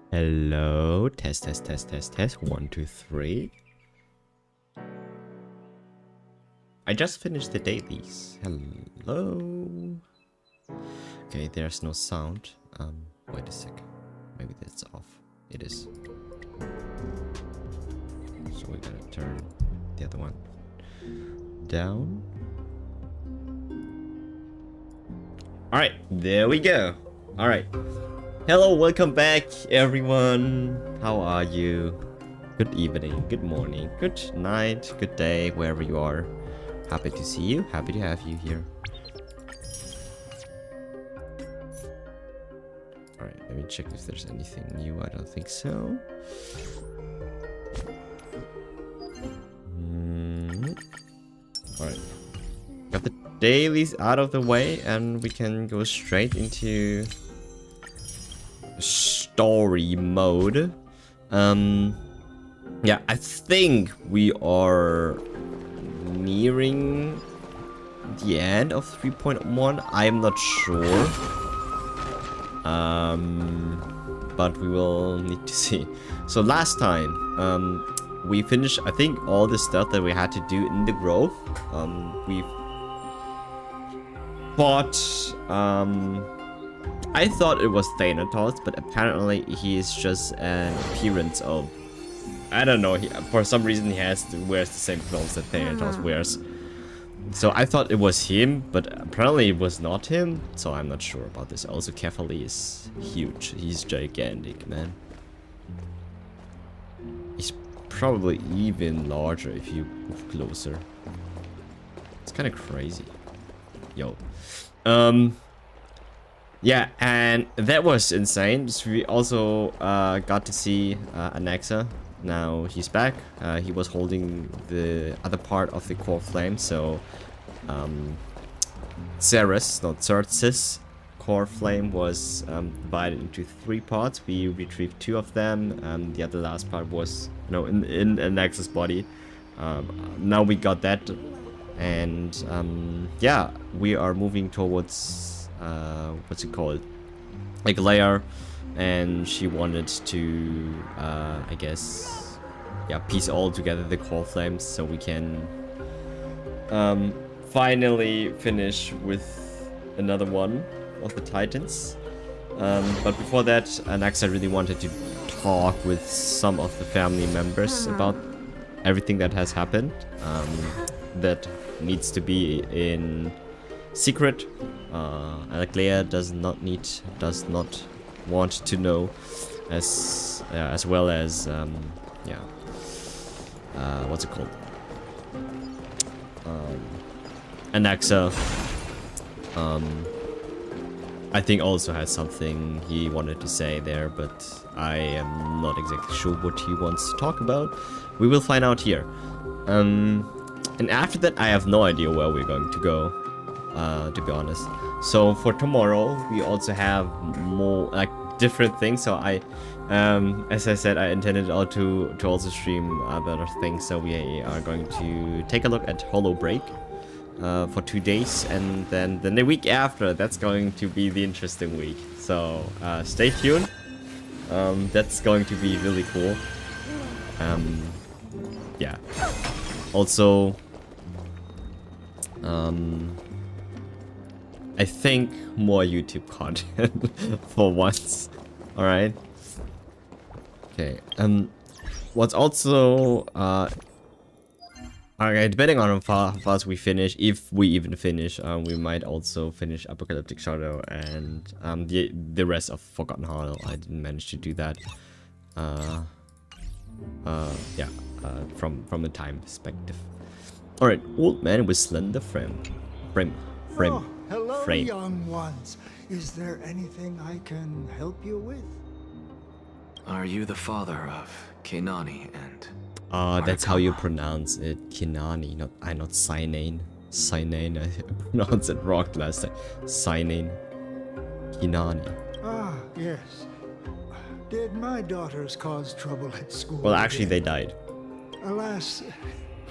Hello, test, test, test, test, test. 1, 2, 3. I just finished the dailies. Hello. Okay, there's no sound. Wait a sec. Maybe that's off. It is. So we're gonna turn the other one down. All right, there we go. All right. Hello, welcome back, everyone. How are you? Good evening, good morning, good night, good day, wherever you are. Happy to see you. Happy to have you here. All right, let me check if there's anything new. I don't think so. All right, got the dailies out of the way, and we can go straight into story mode. Yeah, I think we are nearing the end of 3.1. I'm not sure, but we will need to see. So last time we finished, I think, all the stuff that we had to do in the grove. We fought I thought it was Thanatos, but apparently he is just an appearance of... I don't know, for some reason he wears the same clothes that Thanatos wears. So I thought it was him, but apparently it was not him, so I'm not sure about this. Also, Kefali is huge. He's gigantic, man. He's probably even larger if you move closer. It's kind of crazy. Yo. Yeah, and that was insane. So we also got to see Anaxa. Now he's back. He was holding the other part of the core flame, so Xerxes core flame was divided into 3 parts. We retrieved 2 of them. The other last part was, you know, in Anaxa's body. Now we got that, and yeah, we are moving towards what's it called, like Leia, and she wanted to I guess, yeah, piece all together the core flames so we can finally finish with another one of the Titans. But before that, Anaxa really wanted to talk with some of the family members about everything that has happened, that needs to be in secret. Leia does not want to know, as well as yeah, what's it called, I think also has something he wanted to say there, but I am not exactly sure what he wants to talk about. We will find out here. And after that, I have no idea where we're going to go, to be honest. So for tomorrow, we also have more like different things. So as I said, I intended to also stream other things. So we are going to take a look at Hollow Break for 2 days, and then the week after, that's going to be the interesting week. So stay tuned. That's going to be really cool. Yeah. Also, I think more YouTube content for once. All right. Okay. What's also okay, depending on how fast we finish, if we even finish, we might also finish Apocalyptic Shadow and the rest of Forgotten Hollow. I didn't manage to do that. Yeah. From a time perspective. All right, old man with slender frame. Oh, hello, young ones. Is there anything I can help you with? Are you the father of Kenani and... That's how you pronounce it. Kenani, not Sinane. Sinane, I pronounced it wrong last time. Sinane. Kenani. Ah, yes. Did my daughters cause trouble at school? Well, actually, they died. Alas,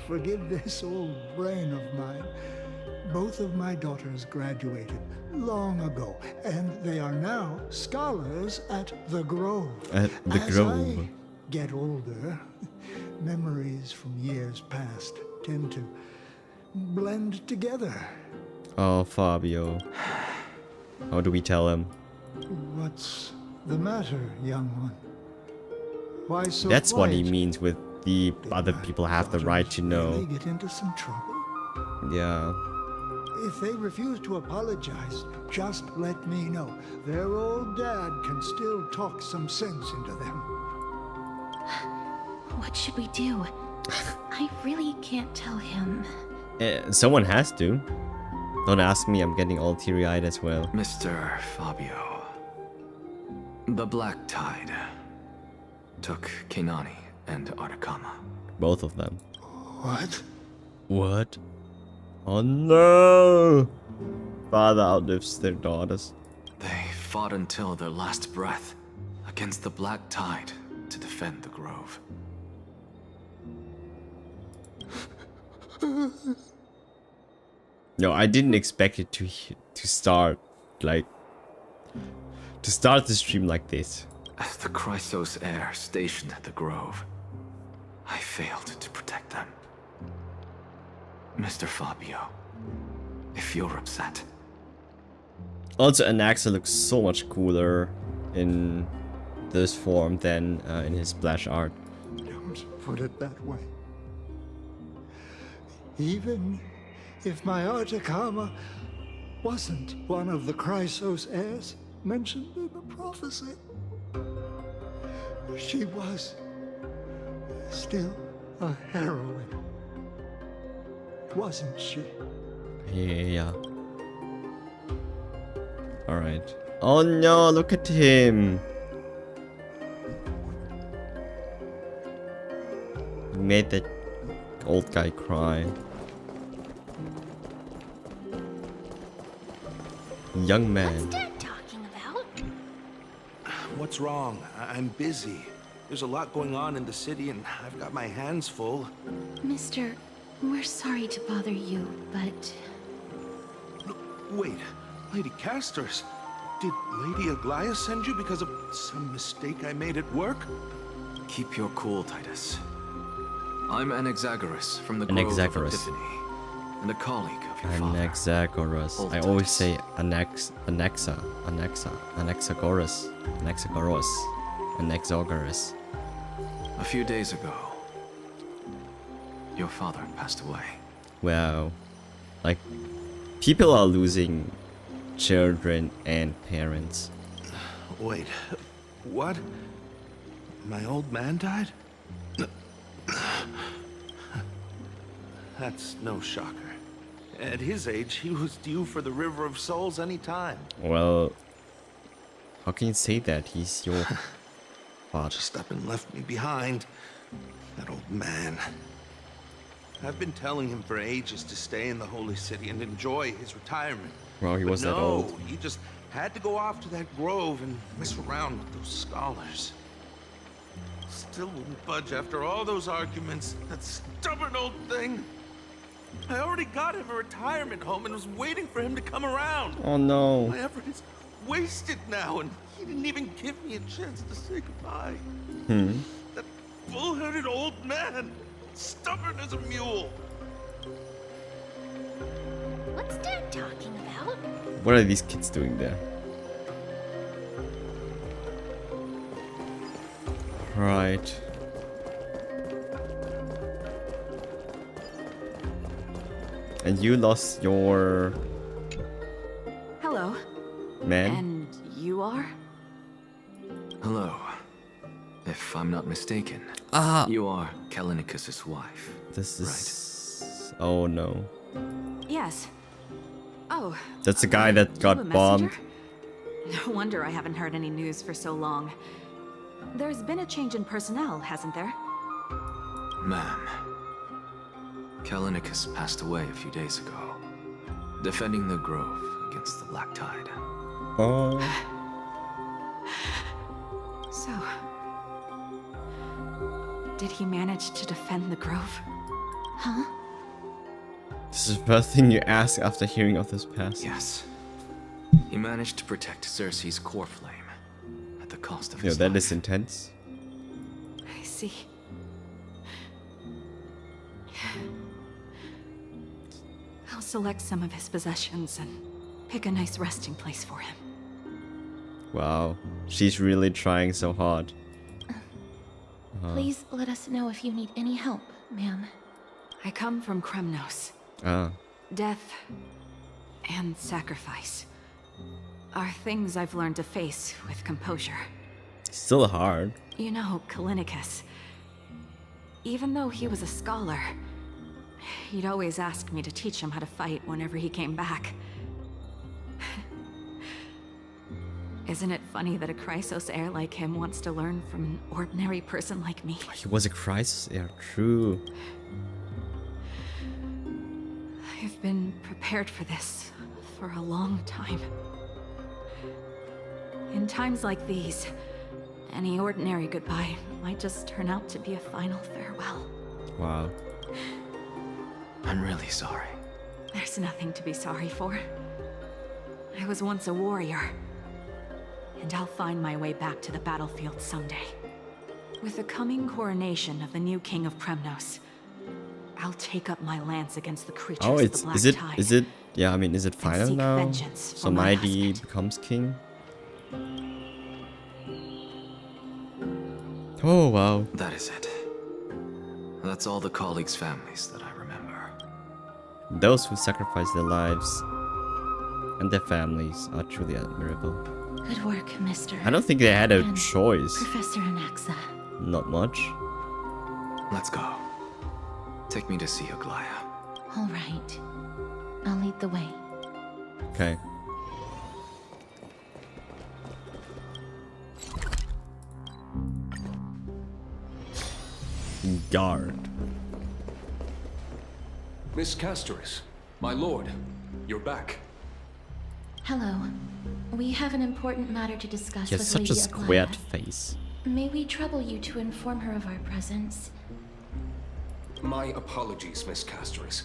forgive this old brain of mine. Both of my daughters graduated long ago, and they are now scholars at the Grove. At the Grove. I get older, memories from years past tend to blend together. Oh, Fabio. How do we tell him? What's the matter, young one? Why so That's quiet? what he means with the other people have the right to know. Really get into some trouble? Yeah. If they refuse to apologize, just let me know. Their old dad can still talk some sense into them. What should we do? I really can't tell him. Someone has to. Don't ask me, I'm getting all teary-eyed as well. Mr. Fabio. The Black Tide took Kenani and Artakama. Both of them. What? What? Oh no! Father outlives their daughters. They fought until their last breath against the Black Tide to defend the Grove. No, I didn't expect it to start like to start the stream like this. As the Chrysos heir stationed at the Grove, I failed to protect them. Mr. Fabio, if you're upset. Also, Anaxa looks so much cooler in this form than in his splash art. Don't put it that way. Even if my Artakama wasn't one of the Chrysos heirs mentioned in the prophecy, she was still a heroine, wasn't she? Yeah. Alright. Oh no, look at him. He made that old guy cry. Young man. What's Dad talking about? What's wrong? I'm busy. There's a lot going on in the city and I've got my hands full. Mister, we're sorry to bother you, but... Wait, Lady Casters, did Lady Aglaia send you because of some mistake I made at work? Keep your cool, Titus. I'm Anaxagoras from the Grove of Anaxagoras. Epiphany, and a colleague of your father. Anaxagoras. Old I always Titus. say Anaxagoras. Anaxagoras. A few days ago, your father passed away. Wow. Like, people are losing children and parents. Wait, what? My old man died? That's no shocker. At his age, he was due for the River of Souls any time. Well, How can you say that? He's your father. Just up and left me behind. That old man. I've been telling him for ages to stay in the Holy City and enjoy his retirement. Well, he was that old. No, he just had to go off to that grove and mess around with those scholars. Still wouldn't budge after all those arguments. That stubborn old thing. I already got him a retirement home and was waiting for him to come around. Oh no. My effort is wasted now, and he didn't even give me a chance to say goodbye. That bull-headed old man, stubborn as a mule. What's Dad talking about? What are these kids doing there? Right. And you lost your Hello. man? And you are? Hello. If I'm not mistaken, Ah! you are Kallinicus's wife. This is... Oh no. Yes. Oh. That's the guy that you a got bombed. messenger? No wonder I haven't heard any news for so long. There's been a change in personnel, hasn't there? Ma'am, Kallinicus passed away a few days ago, defending the grove against the Black Tide. Oh. So... did he manage to defend the grove? Huh? This is the first thing you ask after hearing of this past. Yes. He managed to protect Cersei's core flame at the cost of Yeah, his that life. is intense. I see. I'll select some of his possessions and pick a nice resting place for him. Wow. She's really trying so hard. Please let us know if you need any help, ma'am. I come from Kremnos. Ah. Death and sacrifice are things I've learned to face with composure. Still hard. You know, Kallinicus, even though he was a scholar, he'd always ask me to teach him how to fight whenever he came back. Isn't it funny that a Chrysos heir like him wants to learn from an ordinary person like me? He was a crisis. Yeah, true. I've been prepared for this for a long time. In times like these, any ordinary goodbye might just turn out to be a final farewell. Wow. I'm really sorry. There's nothing to be sorry for. I was once a warrior, and I'll find my way back to the battlefield someday. With the coming coronation of the new king of Kremnos, I'll take up my lance against the creatures Oh, of the it's Black is it Tide. is it? Yeah, I mean, is it final seek now? vengeance So for my Mighty husband. becomes king. Oh wow. That is it. That's all the colleagues' families that I remember. Those who sacrifice their lives and their families are truly admirable. Good work, Mr. I don't think they had a And choice. Professor Anaxa. Not much. Let's go. Take me to see Aglaya. All right. I'll lead the way. Okay. Guard. Miss Castoris, my lord, you're back. Hello. We have an important matter to discuss He has with such Lady a squared Aglaya. face. May we trouble you to inform her of our presence? My apologies, Miss Castoris.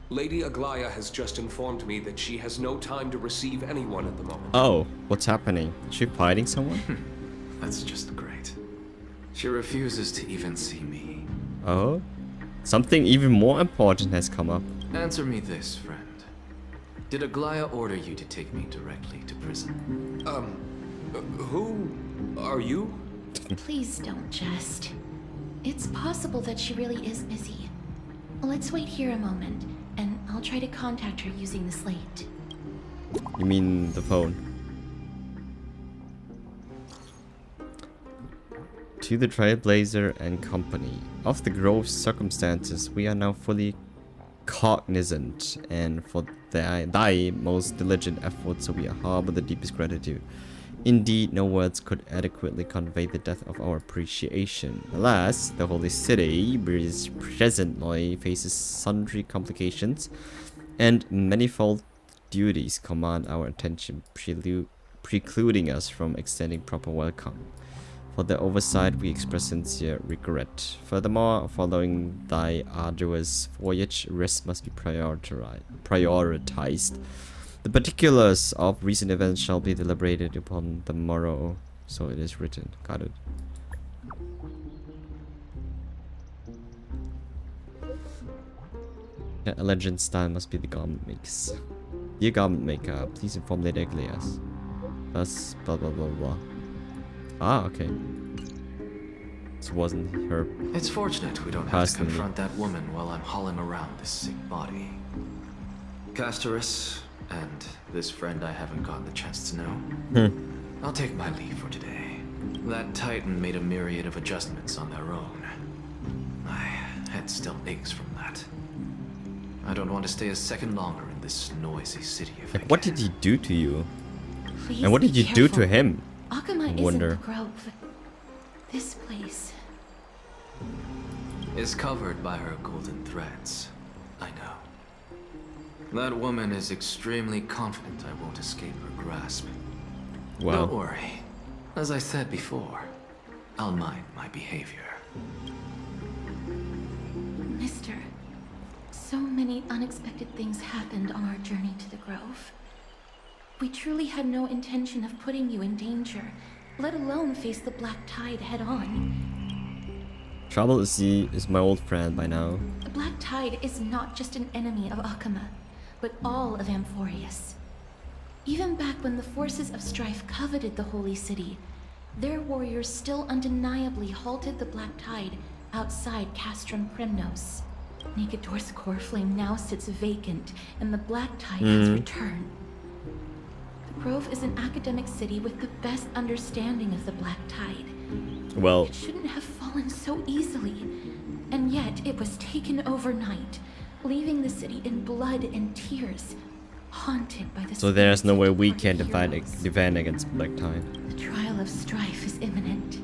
Lady Aglaya has just informed me that she has no time to receive anyone at the moment. Oh, what's happening? Is she fighting someone? That's just great. She refuses to even see me. Oh? Something even more important has come up. Answer me this, friend. Did Aglaya order you to take me directly to prison? Who are you? Please don't jest. It's possible that she really is busy. Let's wait here a moment, and I'll try to contact her using the slate. You mean the phone? To the Trailblazer and Company. Of the Grove's circumstances, we are now fully cognizant, and for thy most diligent efforts, so we harbor the deepest gratitude. Indeed, no words could adequately convey the depth of our appreciation. Alas, the holy city presently faces sundry complications, and manifold duties command our attention, precluding us from extending proper welcome. For the oversight, we express sincere regret. Furthermore, following thy arduous voyage, rest must be prioritized. The particulars of recent events shall be deliberated upon the morrow. So it is written. Got it. Yeah, a legend style must be the garment makes. Dear garment maker, please inform Lady Aglias. Thus, blah blah blah blah. Ah, okay. This wasn't her. It's fortunate we don't have to confront that woman while I'm hauling around this sick body. Castorus, and this friend I haven't gotten the chance to know. I'll take my leave for today. That Titan made a myriad of adjustments on their own. My head still aches from that. I don't want to stay a second longer in this noisy city if I can. What did he do to you? Please And what did be you do to careful. him? Akuma isn't wonder. the grove. This place. Is covered by her golden threads. I know. That woman is extremely confident I won't escape her grasp. Well, Don't worry. As I said before, I'll mind my behavior. Mister, so many unexpected things happened on our journey to the grove. We truly had no intention of putting you in danger, let alone face the black tide head on. Trouble is my old friend by now. The black tide is not just an enemy of Akuma, but all of Amphorius. Even back when the forces of strife coveted the holy city, their warriors still undeniably halted the black tide outside Castrum Primnos. Nigador's core flame now sits vacant, and the black tide has returned. The Grove is an academic city with the best understanding of the black tide. Well, It shouldn't have fallen so easily, and yet it was taken overnight, leaving the city in blood and tears, haunted by the so there's no way we spirits can of our heroes. defend against Black Tide. The trial of strife is imminent.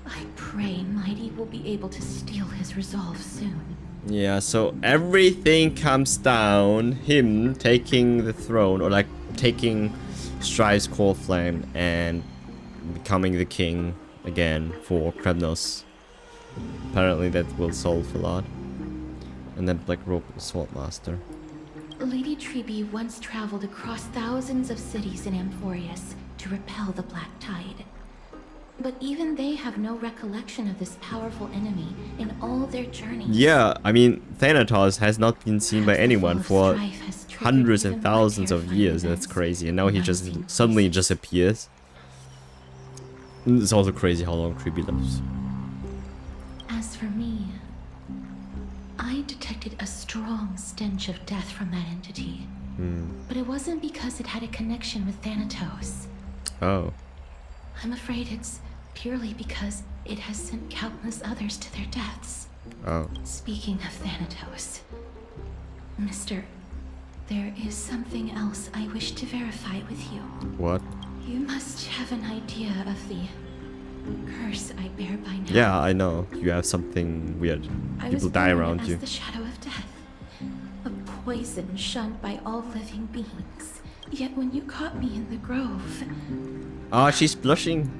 I pray Mighty will be able to steal his resolve soon. Yeah, so everything comes down him taking the throne, or like taking Strife's core flame and becoming the king again for Kremnos. Apparently that will solve a lot. And then Black Robe Swordmaster. Lady Trebe once traveled across thousands of cities in Amphorius to repel the Black Tide. But even they have no recollection of this powerful enemy in all their journeys. Yeah, I mean, Thanatos has not been seen by Perhaps the anyone flow of for strife has triggered hundreds even and more thousands of terrifying years. That's events crazy. And now he than just unseen suddenly places. just appears. And it's also crazy how long Creepy lives. As for me, I detected a strong stench of death from that entity. But it wasn't because it had a connection with Thanatos. Oh. I'm afraid it's purely because it has sent countless others to their deaths. Oh. Speaking of Thanatos, Mister, there is something else I wish to verify with you. What? You must have an idea of the curse I bear by now. Yeah, I know. You have something weird. I People was die born around as you. the shadow of death, a poison shunned by all living beings. Yet when you caught me in the grove, Ah, she's blushing.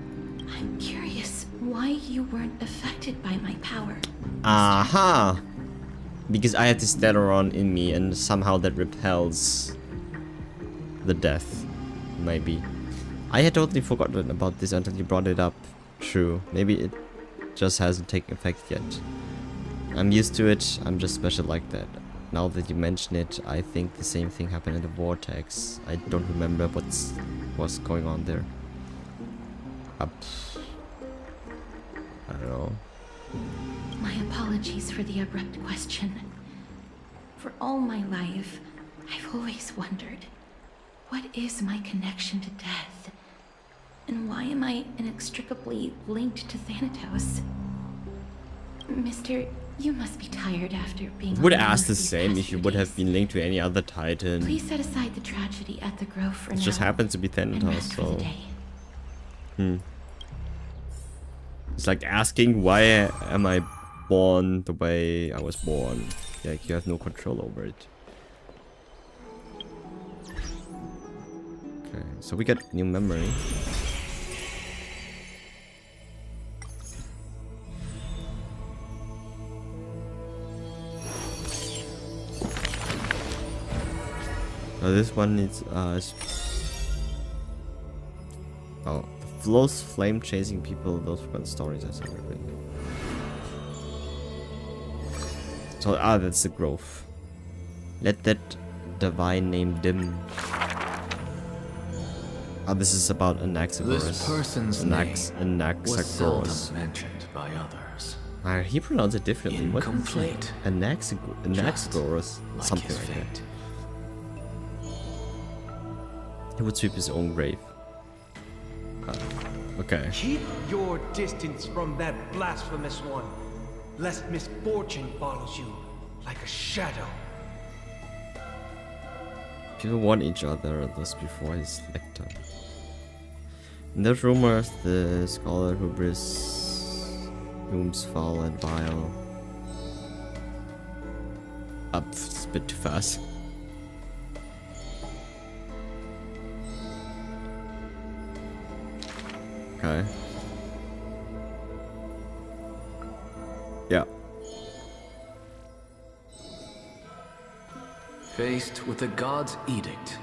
I'm curious why you weren't affected by my power. Aha! Because I had this Stellaron in me and somehow that repels the death. Maybe. I had totally forgotten about this until you brought it up. True. Maybe it just hasn't taken effect yet. I'm used to it. I'm just special like that. Now that you mention it, I think the same thing happened in the Vortex. I don't remember what's going on there. I don't know. My apologies for the abrupt question. For all my life, I've always wondered, what is my connection to death? And why am I inextricably linked to Thanatos? Mister, You must be tired after being. Would on the ask the move these same past if you few would have days. been linked to any other Titan. Please set aside the tragedy at the Grove for It now. just happens to be and Thanatos, rest for the so. day. It's like asking why am I born the way I was born. Like you have no control over it. Okay, so we got new memory. This one needs oh, the flows flame chasing people, those fun stories I said earlier. So that's the growth. Let that divine name dim. This is about Anaxagoras. This person's name was seldom Anaxagoras. mentioned by others. He pronounced it differently. What is it? Incomplete. Anaxagoras. Like Something his like fate. that. He would sweep his own grave. Okay. Keep your distance from that blasphemous one, lest misfortune follows you like a shadow. People warn each other thus before his lecture. In those rumors, the scholar hubris looms foul and vile. Up, it's a bit too fast. Okay. Yeah. Faced with the god's edict,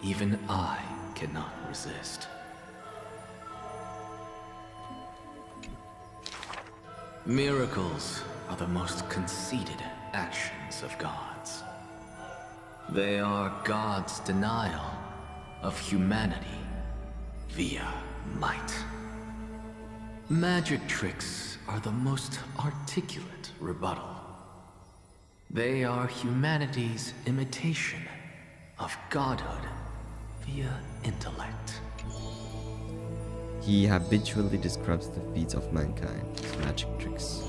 even I cannot resist. Miracles are the most conceited actions of gods. They are God's denial of humanity via might. Magic tricks are the most articulate rebuttal. They are humanity's imitation of godhood via intellect. He habitually describes the feats of mankind as magic tricks.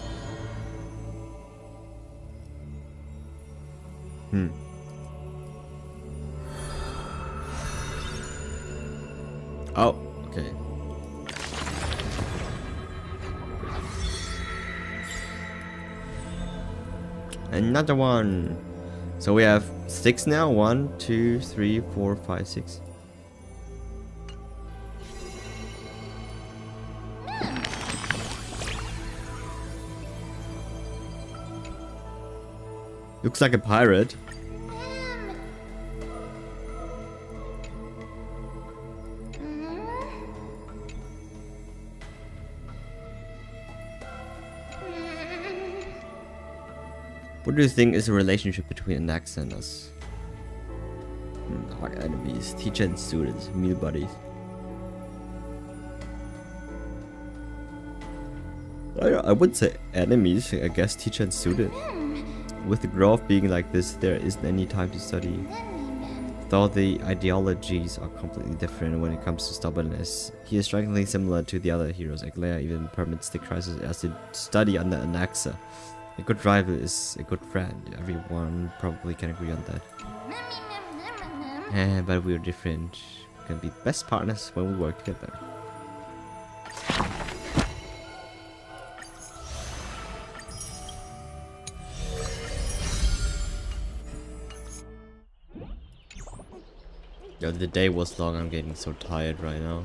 Oh, okay. Another one. So we have 6 now. 1, 2, 3, 4, 5, 6. Looks like a pirate. What do you think is the relationship between Anaxa and us? Hard enemies, teacher and students, meal buddies. I wouldn't say enemies, I guess teacher and student. With the growth being like this, there isn't any time to study. Though the ideologies are completely different when it comes to stubbornness, he is strikingly similar to the other heroes. Aglaya even permits the crisis as to study under Anaxa. A good rival is a good friend. Everyone probably can agree on that. But we're different. We can be best partners when we work together. Yo, the day was long. I'm getting so tired right now.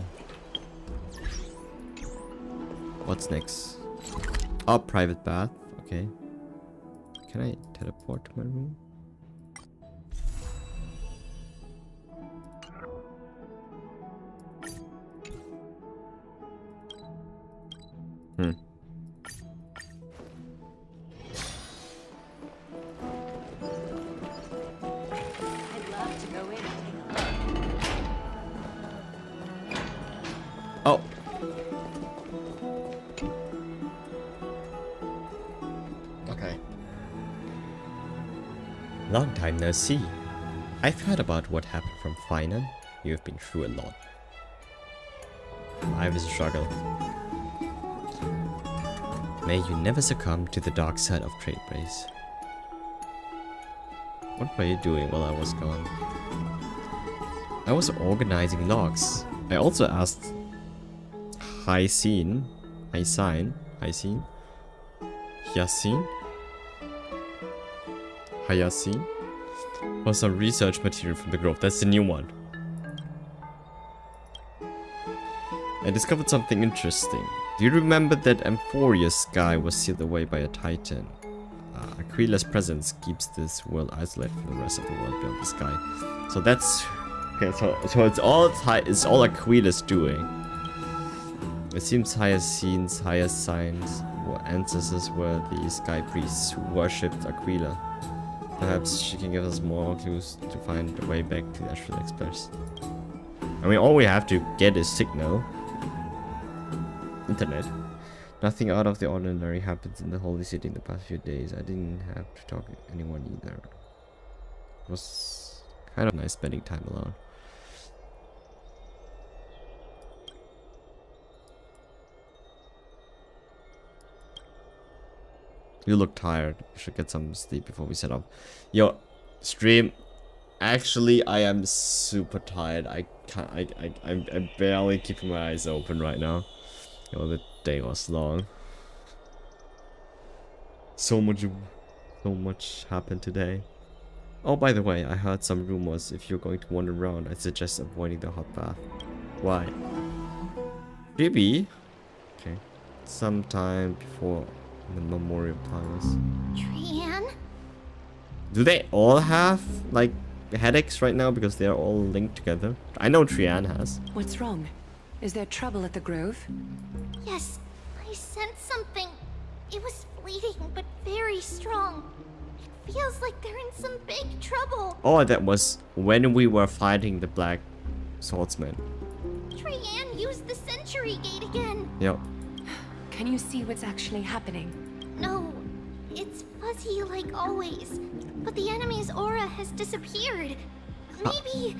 What's next? Oh, private bath. Okay. Can I teleport to my room? I'd love to go in and take a look. Oh. Okay. Long time no see. I've heard about what happened from Finan. You've been through a lot. I was a struggle. May you never succumb to the dark side of trade race. What were you doing while I was gone? I was organizing logs. I also asked Hyacinth for some research material from the grove. That's the new one. I discovered something interesting. Do you remember that Amphoria's sky was sealed away by a titan? Aquila's presence keeps this world isolated from the rest of the world beyond the sky. So that's okay. So it's all Aquila's doing. It seems Hyacinth's ancestors were the sky priests who worshipped Aquila. Perhaps she can give us more clues to find a way back to the Astral Express. I mean, all we have to get is signal. Internet. Nothing out of the ordinary happens in the holy city in the past few days. I didn't have to talk to anyone either. It was kind of nice spending time alone. You look tired. You should get some sleep before we set up. Yo, stream. Actually, I am super tired. I'm barely keeping my eyes open right now. Yo, the day was long. So much happened today. Oh, by the way, I heard some rumors. If you're going to wander around, I suggest avoiding the hot bath. Why? Maybe. Okay. Sometime before the Memorial Palace. Trian? Do they all have, like, headaches right now because they're all linked together? I know Trian has. What's wrong? Is there trouble at the Grove? Yes, I sensed something. It was fleeting, but very strong. It feels like they're in some big trouble. Oh, that was when we were fighting the Black Swordsman. Trian used the Century Gate again. Yep. Can you see what's actually happening? No, it's fuzzy like always. But the enemy's aura has disappeared. Maybe...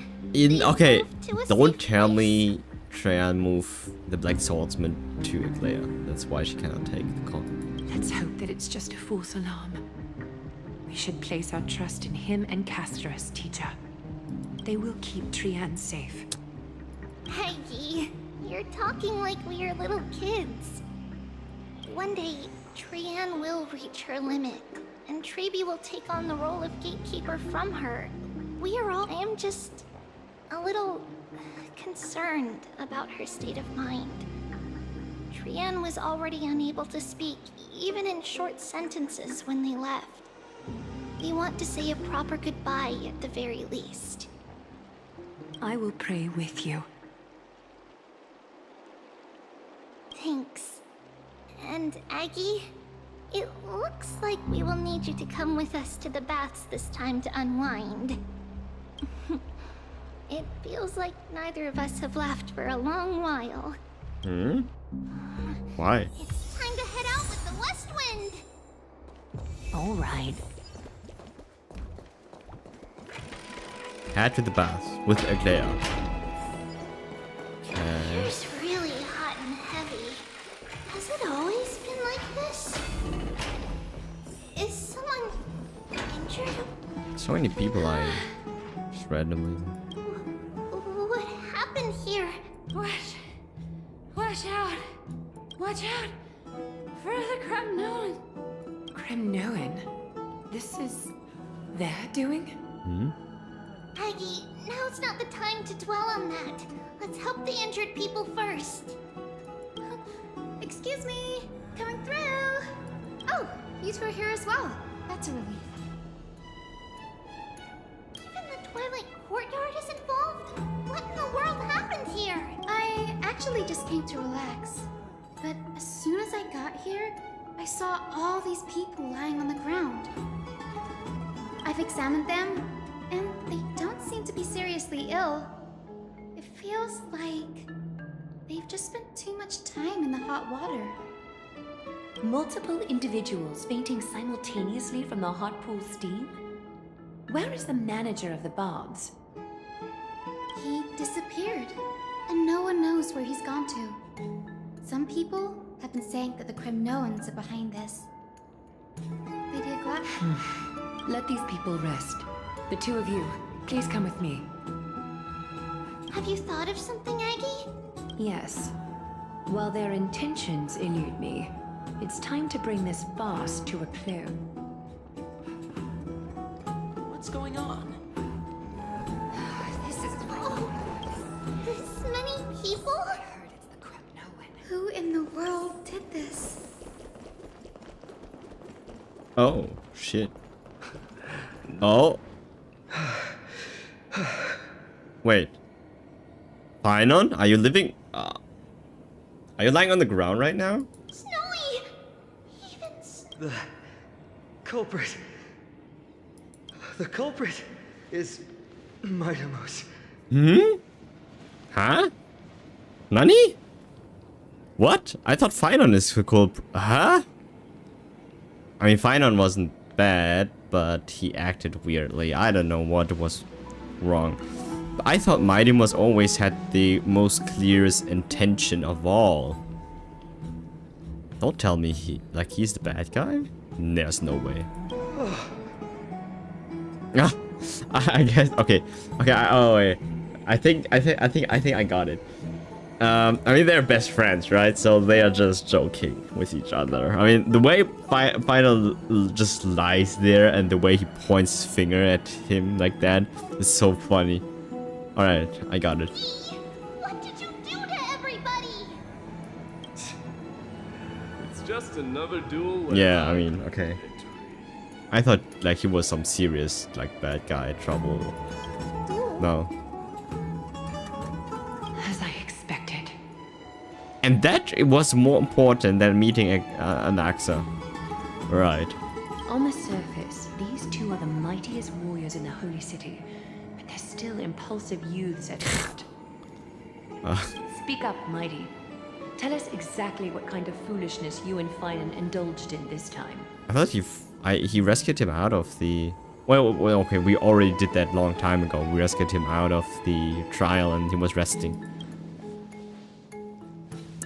Okay, moved to a don't safe tell place. me Trian moved the Black Swordsman to Aglaya. That's why she cannot take the call. Let's hope that it's just a false alarm. We should place our trust in him and Castorus, teacher. They will keep Trian safe. Peggy, you're talking like we are little kids. One day, Trian will reach her limit, and Trebi will take on the role of gatekeeper from her. I am just a little concerned about her state of mind. Trian was already unable to speak, even in short sentences when they left. We want to say a proper goodbye at the very least. I will pray with you. Thanks. And Aggie, it looks like we will need you to come with us to the baths this time to unwind. It feels like neither of us have laughed for a long while. Hmm? Why? It's time to head out with the west wind! All right. Head to the bath with Aglaya. Okay. It's really hot and heavy. Has it always been like this? Is someone injured? So many people lying. Just randomly. What happened here? Watch out! Watch out! For the Kremnoan! Kremnoan? This is their doing? Hmm? Aggie, now's not the time to dwell on that. Let's help the injured people first. Excuse me! Coming through! Oh, you two are here as well. That's a relief. Even the Twilight Courtyard is involved? What in the world happened here? I actually just came to relax. But as soon as I got here, I saw all these people lying on the ground. I've examined them, and they don't seem to be seriously ill. It feels like they've just spent too much time in the hot water. Multiple individuals fainting simultaneously from the hot pool steam? Where is the manager of the baths? He disappeared, and no one knows where he's gone to. Some people have been saying that the Kremnoans are behind this. Lady Aglaia? Let these people rest. The two of you, please come with me. Have you thought of something, Aggie? Yes. While their intentions elude me, it's time to bring this farce to a close. What's going on? This is This many people? I heard it's the Kremnoan. Who in the world did this? Oh, shit. Oh. Wait. Finon, are you living? Are you lying on the ground right now? Snowy! Even The culprit. The culprit is Midamos. Hmm? Huh? Nani? What? I thought Finon is the culprit. Huh? I mean, Finon wasn't bad, but he acted weirdly. I don't know what was wrong. But I thought Midamos always had the most clearest intention of all. Don't tell me he's the bad guy? There's no way. Ah, I guess okay. Oh wait. I think I got it. I mean, they're best friends, right? So they are just joking with each other. I mean, the way Final just lies there and the way he points his finger at him like that is so funny. All right, I got it. what did you do to everybody? It's just another duel. Yeah, I mean, okay. I thought like he was some serious like bad guy trouble. No. As I expected. And that it was more important than meeting an Axa. Right. On the surface, these two are the mightiest warriors in the Holy City, but they're still impulsive youths at heart. Speak up, Mighty. Tell us exactly what kind of foolishness you and Finan indulged in this time. I thought he rescued him out of the... Well, okay, we already did that long time ago. We rescued him out of the trial and he was resting.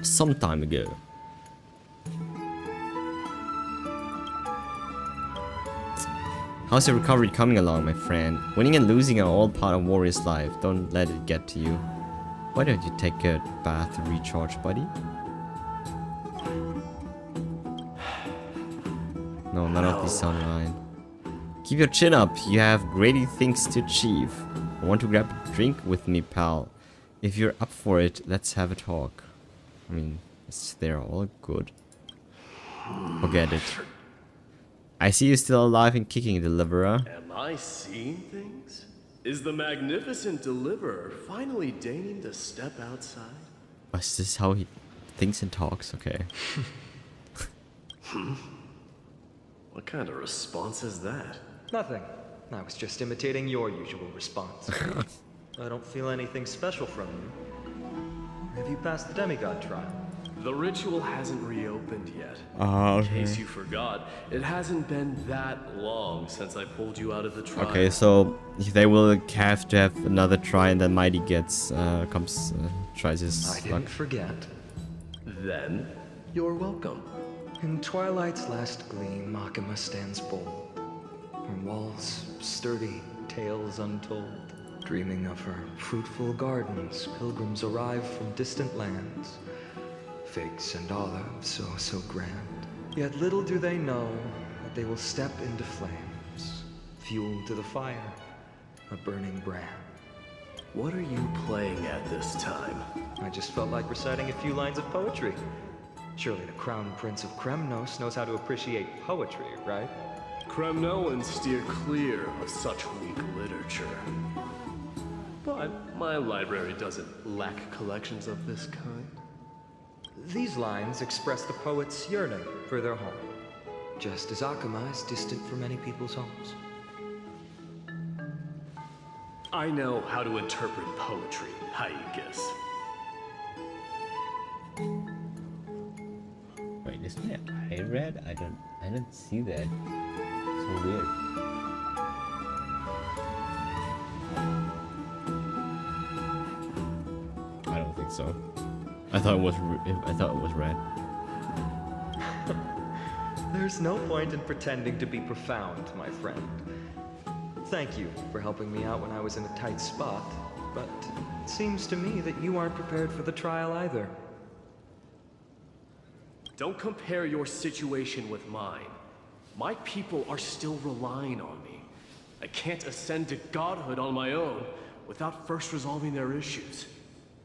Some time ago. How's your recovery coming along, my friend? Winning and losing are all part of warrior's life. Don't let it get to you. Why don't you take a bath to recharge, buddy? No, none of these sound right. Keep your chin up. You have great things to achieve. I want to grab a drink with me, pal. If you're up for it, let's have a talk. I mean, they're all good. Forget it. I see you still alive and kicking, Deliverer. Am I seeing things? Is the magnificent Deliverer finally deigning to step outside? Is this how he thinks and talks? Okay. What kind of response is that? Nothing. I was just imitating your usual response. I don't feel anything special from you. Have you passed the demigod trial? The ritual hasn't reopened yet. Okay. In case you forgot, it hasn't been that long since I pulled you out of the trial. Okay, so they will have to have another try, and then Mighty tries his I luck. didn't forget. Then, you're welcome. In twilight's last gleam, Makima stands bold. Her walls sturdy, tales untold. Dreaming of her fruitful gardens, pilgrims arrive from distant lands. Figs and olives, so grand. Yet little do they know that they will step into flames. Fuel to the fire, a burning brand. What are you playing at this time? I just felt like reciting a few lines of poetry. Surely the Crown Prince of Kremnos knows how to appreciate poetry, right? Kremnoans steer clear of such weak literature. But my library doesn't lack collections of this kind. These lines express the poet's yearning for their home, just as Akama is distant from many people's homes. I know how to interpret poetry, Haikis. Wait, isn't that I read? I don't see that. So weird. I don't think so. I thought it was red. There's no point in pretending to be profound, my friend. Thank you for helping me out when I was in a tight spot, but it seems to me that you aren't prepared for the trial either. Don't compare your situation with mine. My people are still relying on me. I can't ascend to godhood on my own without first resolving their issues.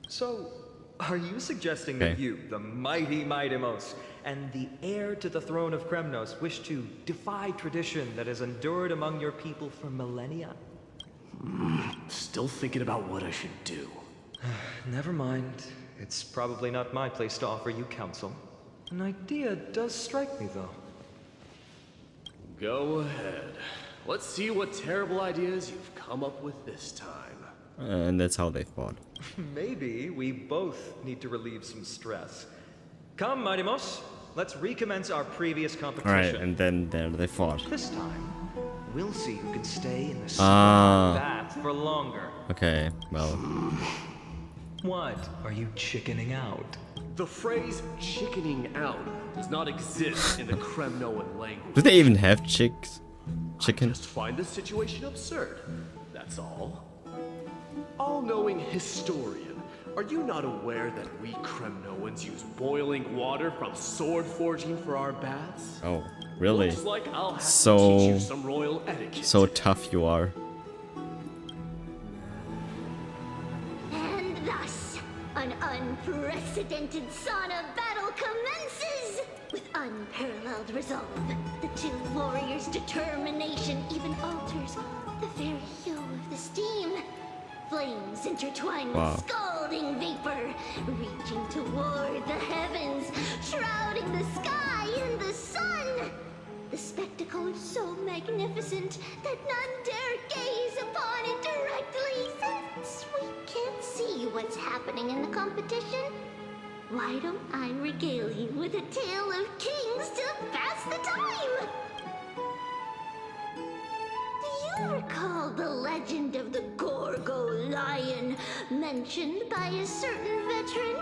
So, are you suggesting that you, the mighty Mightimos, and the heir to the throne of Kremnos, wish to defy tradition that has endured among your people for millennia? Still thinking about what I should do. Never mind. It's probably not my place to offer you counsel. An idea does strike me, though. Go ahead. Let's see what terrible ideas you've come up with this time. And that's how they fought. Maybe we both need to relieve some stress. Come, Mightimos. Let's recommence our previous competition. Alright, and then there they fought. This time, we'll see who can stay in the same bath for longer. Okay, well. What? Are you chickening out? The phrase chickening out does not exist in the Kremnoan language. Do they even have chicken? I just find this situation absurd. That's all. All-knowing historian, are you not aware that we Kremnoans use boiling water from sword forging for our baths? Oh, really? Looks like I'll have to teach you some royal etiquette. So tough you are. And thus, an unprecedented sauna battle commences! With unparalleled resolve, the two warriors' determination even alters the very hue of the steam. Flames intertwine with scalding vapor, reaching toward the heavens, shrouding the sky and the sun. The spectacle is so magnificent that none dare gaze upon it directly. Since we can't see what's happening in the competition, why don't I regale you with a tale of kings to pass the time? Do you recall the legend of the Gorgo lion mentioned by a certain veteran?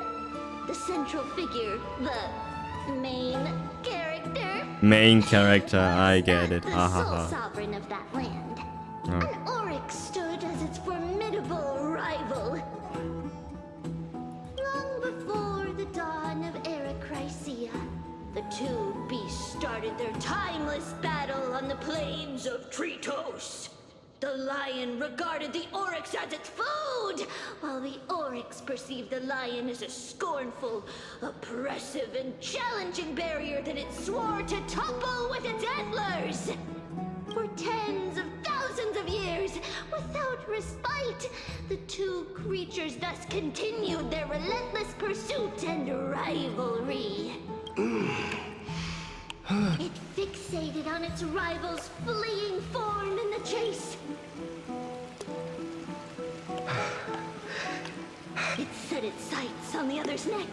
The central figure, the main character? Main character, I get it. The sole sovereign of that land. An oryx stood as its formidable rival. Long before the dawn of Era Chrysia, the two beasts started their timeless battle on the plains of Tritos. The lion regarded the oryx as its food, while the oryx perceived the lion as a scornful, oppressive, and challenging barrier that it swore to topple with its antlers. For tens of thousands of years, without respite, the two creatures thus continued their relentless pursuit and rivalry. It fixated on its rival's fleeing form in the chase. It set its sights on the other's neck,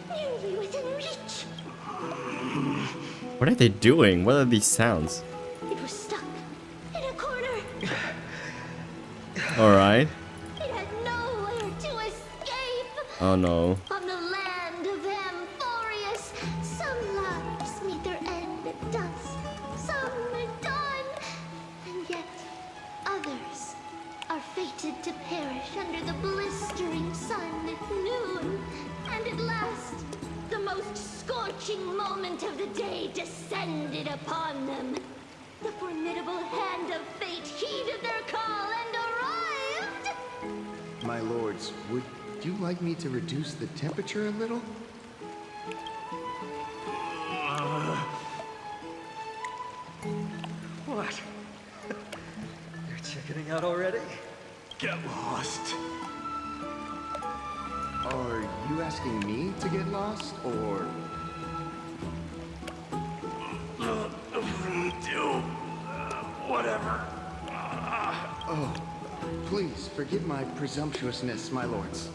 nearly within reach. What are they doing? What are these sounds? It was stuck in a corner. Alright. It had nowhere to escape. Oh no. On the land of Amphorius, some lives meet their end at dusk, some at dawn, and yet others are fated to perish under the blistering sun at noon. And at last, the most scorching moment of the day descended upon them. The formidable hand of fate heeded their call and arrived! My lords, would you like me to reduce the temperature a little? What? You're chickening out already? Get lost. Are you asking me to get lost, or...? Whatever. Oh, please forgive my presumptuousness, my lords.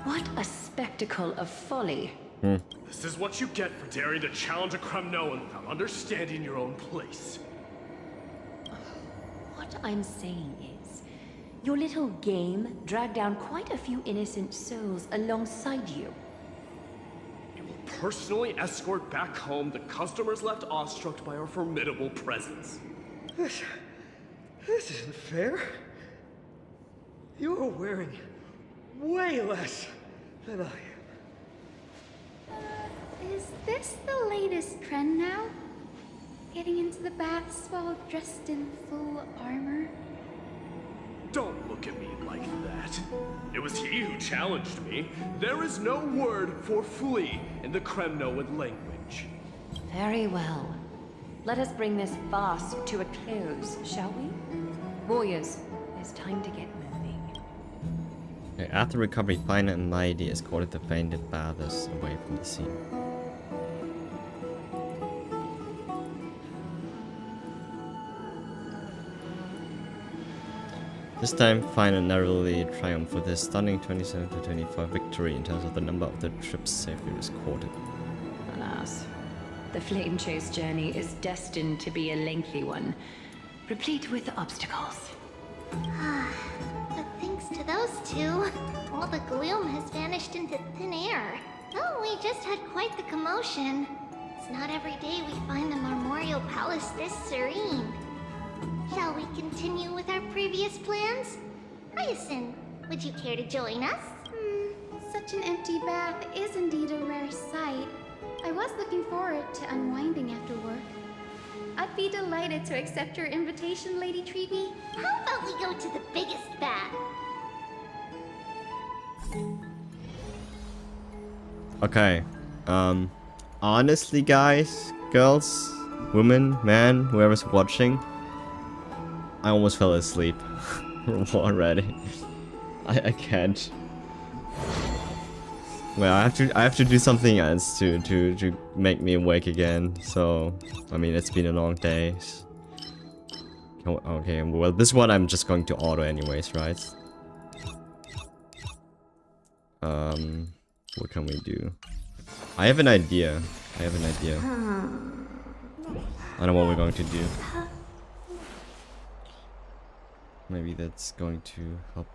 What a spectacle of folly. This is what you get for daring to challenge a Kremnoan without understanding your own place. What I'm saying is, Your little game dragged down quite a few innocent souls alongside you. You will personally escort back home the customers left awestruck by our formidable presence. This isn't fair. You're wearing way less than I am. Is this the latest trend now? Getting into the baths while dressed in full armor? Don't look at me like that. It was he who challenged me. There is no word for flee in the Kremnoan language. Very well. Let us bring this farce to a close, shall we? Warriors, it's time to get moving. Okay, after recovering, Fine and Mighty escorted the fainted bathers away from the scene. This time, Fine narrowly triumphed with his stunning 27-25 victory in terms of the number of the trips safely escorted. Alas, the flame chase journey is destined to be a lengthy one, replete with obstacles. But thanks to those two, all the gloom has vanished into thin air. Oh, we just had quite the commotion. It's not every day we find the Memorial Palace this serene. Shall we continue with our previous plans? Hyacinth, would you care to join us? Such an empty bath is indeed a rare sight. I was looking forward to unwinding after work. I'd be delighted to accept your invitation, Lady Treeby. How about we go to the biggest bath? Okay, honestly guys, girls, women, man, whoever's watching, I almost fell asleep already. I can't. Well, I have to do something else to make me awake again. So, I mean, it's been a long day. Okay, well, this one I'm just going to auto anyways, right? What can we do? I have an idea. I don't know what we're going to do. Maybe that's going to help.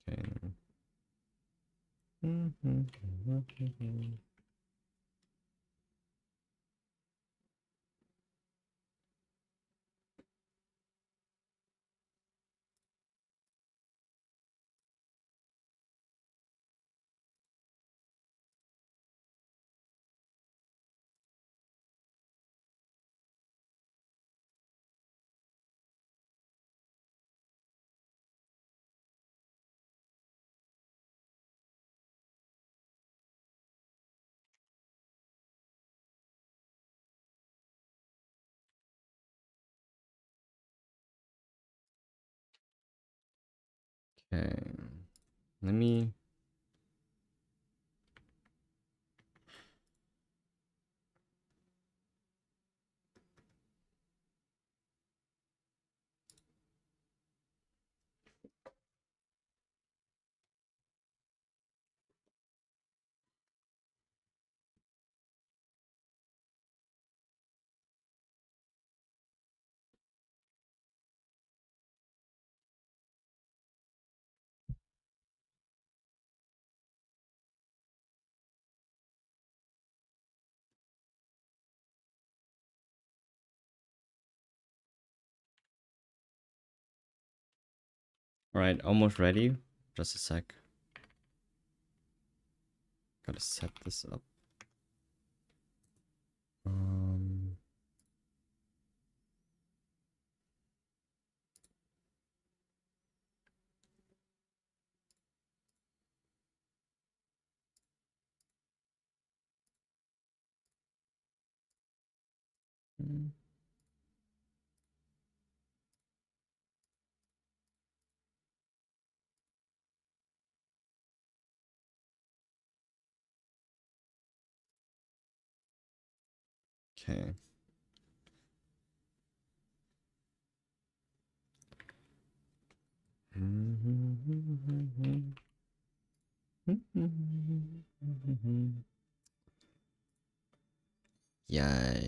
Okay. Okay, let me. Alright, almost ready. Just a sec. Gotta set this up. Okay.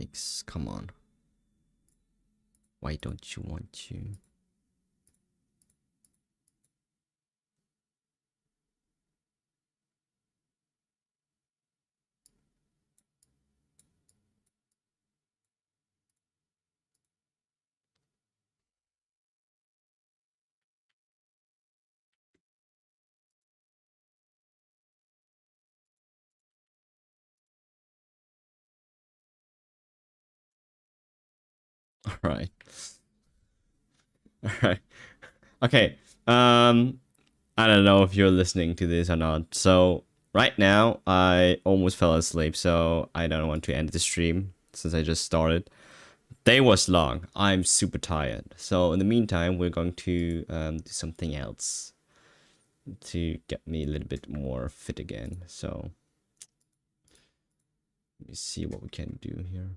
Alex, come on. Why don't you want to? Alright. Alright. Okay. I don't know if you're listening to this or not. So right now I almost fell asleep, so I don't want to end the stream since I just started. Day was long. I'm super tired. So in the meantime, we're going to do something else to get me a little bit more fit again. So let me see what we can do here.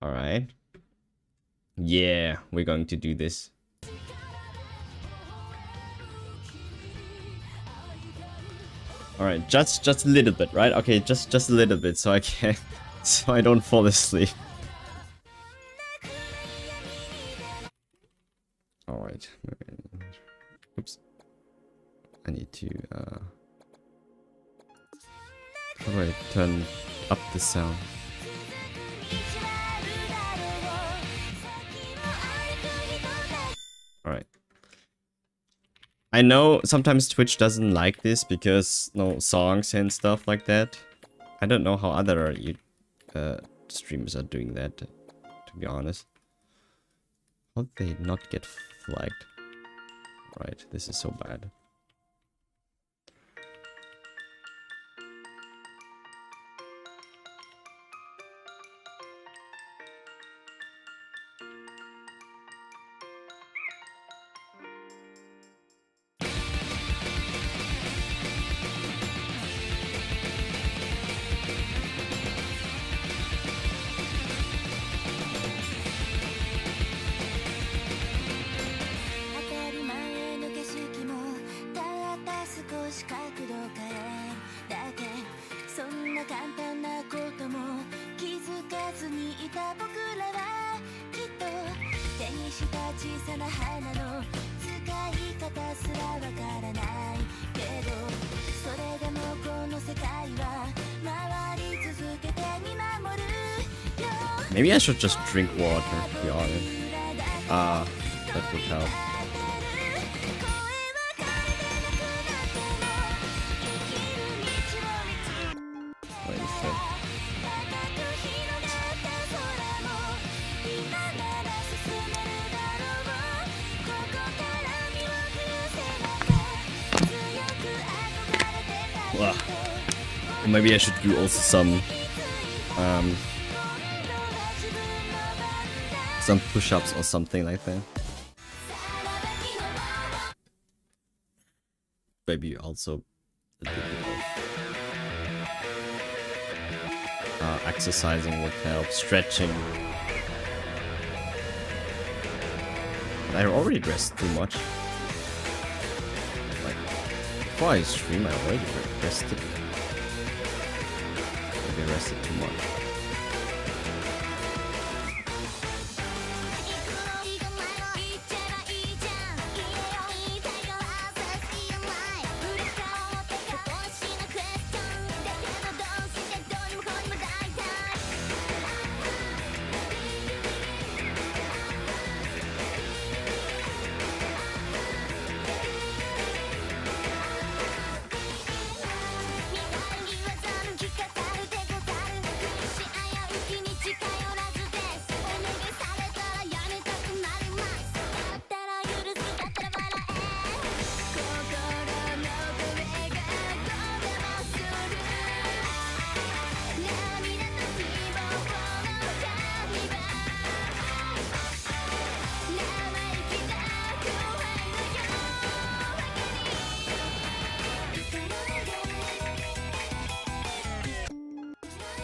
All right. Yeah, we're going to do this. All right, just a little bit, right? Okay, just a little bit, so I can, so I don't fall asleep. All right. Oops. I need to. How do I turn up the sound? Alright. I know sometimes Twitch doesn't like this because no songs and stuff like that. I don't know how other streamers are doing that, to be honest. How did they not get flagged? Right, this is so bad. Maybe I should just drink water, to be honest. That would help. Wait a sec. Wow. Maybe I should do also some push-ups or something like that. Maybe also a little bit of exercising would help, stretching. I already dressed too much. Like, before I stream, I already rested. Maybe I rested too much.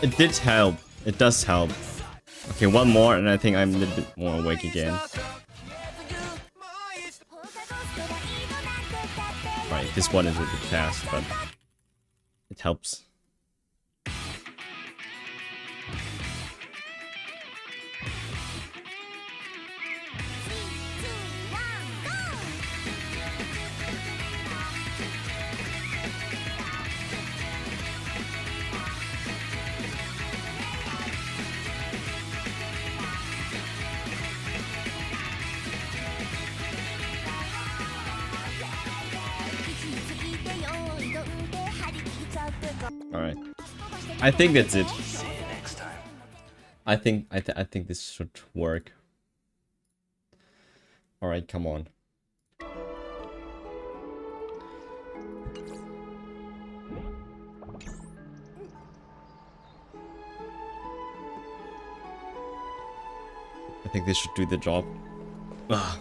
It did help. It does help. Okay, one more, and I think I'm a little bit more awake again. Right, this one is a bit fast, but it helps. Alright. I think that's it. See you next time. I think this should work. Alright, come on. I think this should do the job. Ugh.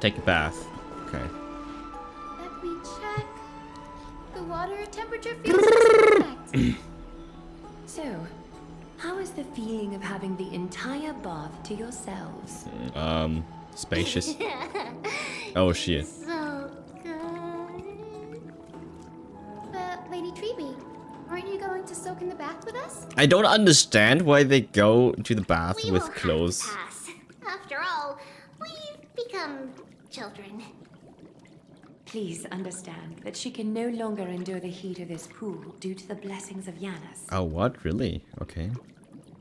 Take a bath. Okay. Let me check. The water temperature feels perfect. So, how is the feeling of having the entire bath to yourselves? Spacious. Oh shit. So good. Lady Treeby, aren't you going to soak in the bath with us? I don't understand why they go to the bath We with will clothes. have to pass. After all, we've become children. Please understand that she can no longer endure the heat of this pool due to the blessings of Yanis. Oh, what? Really? Okay.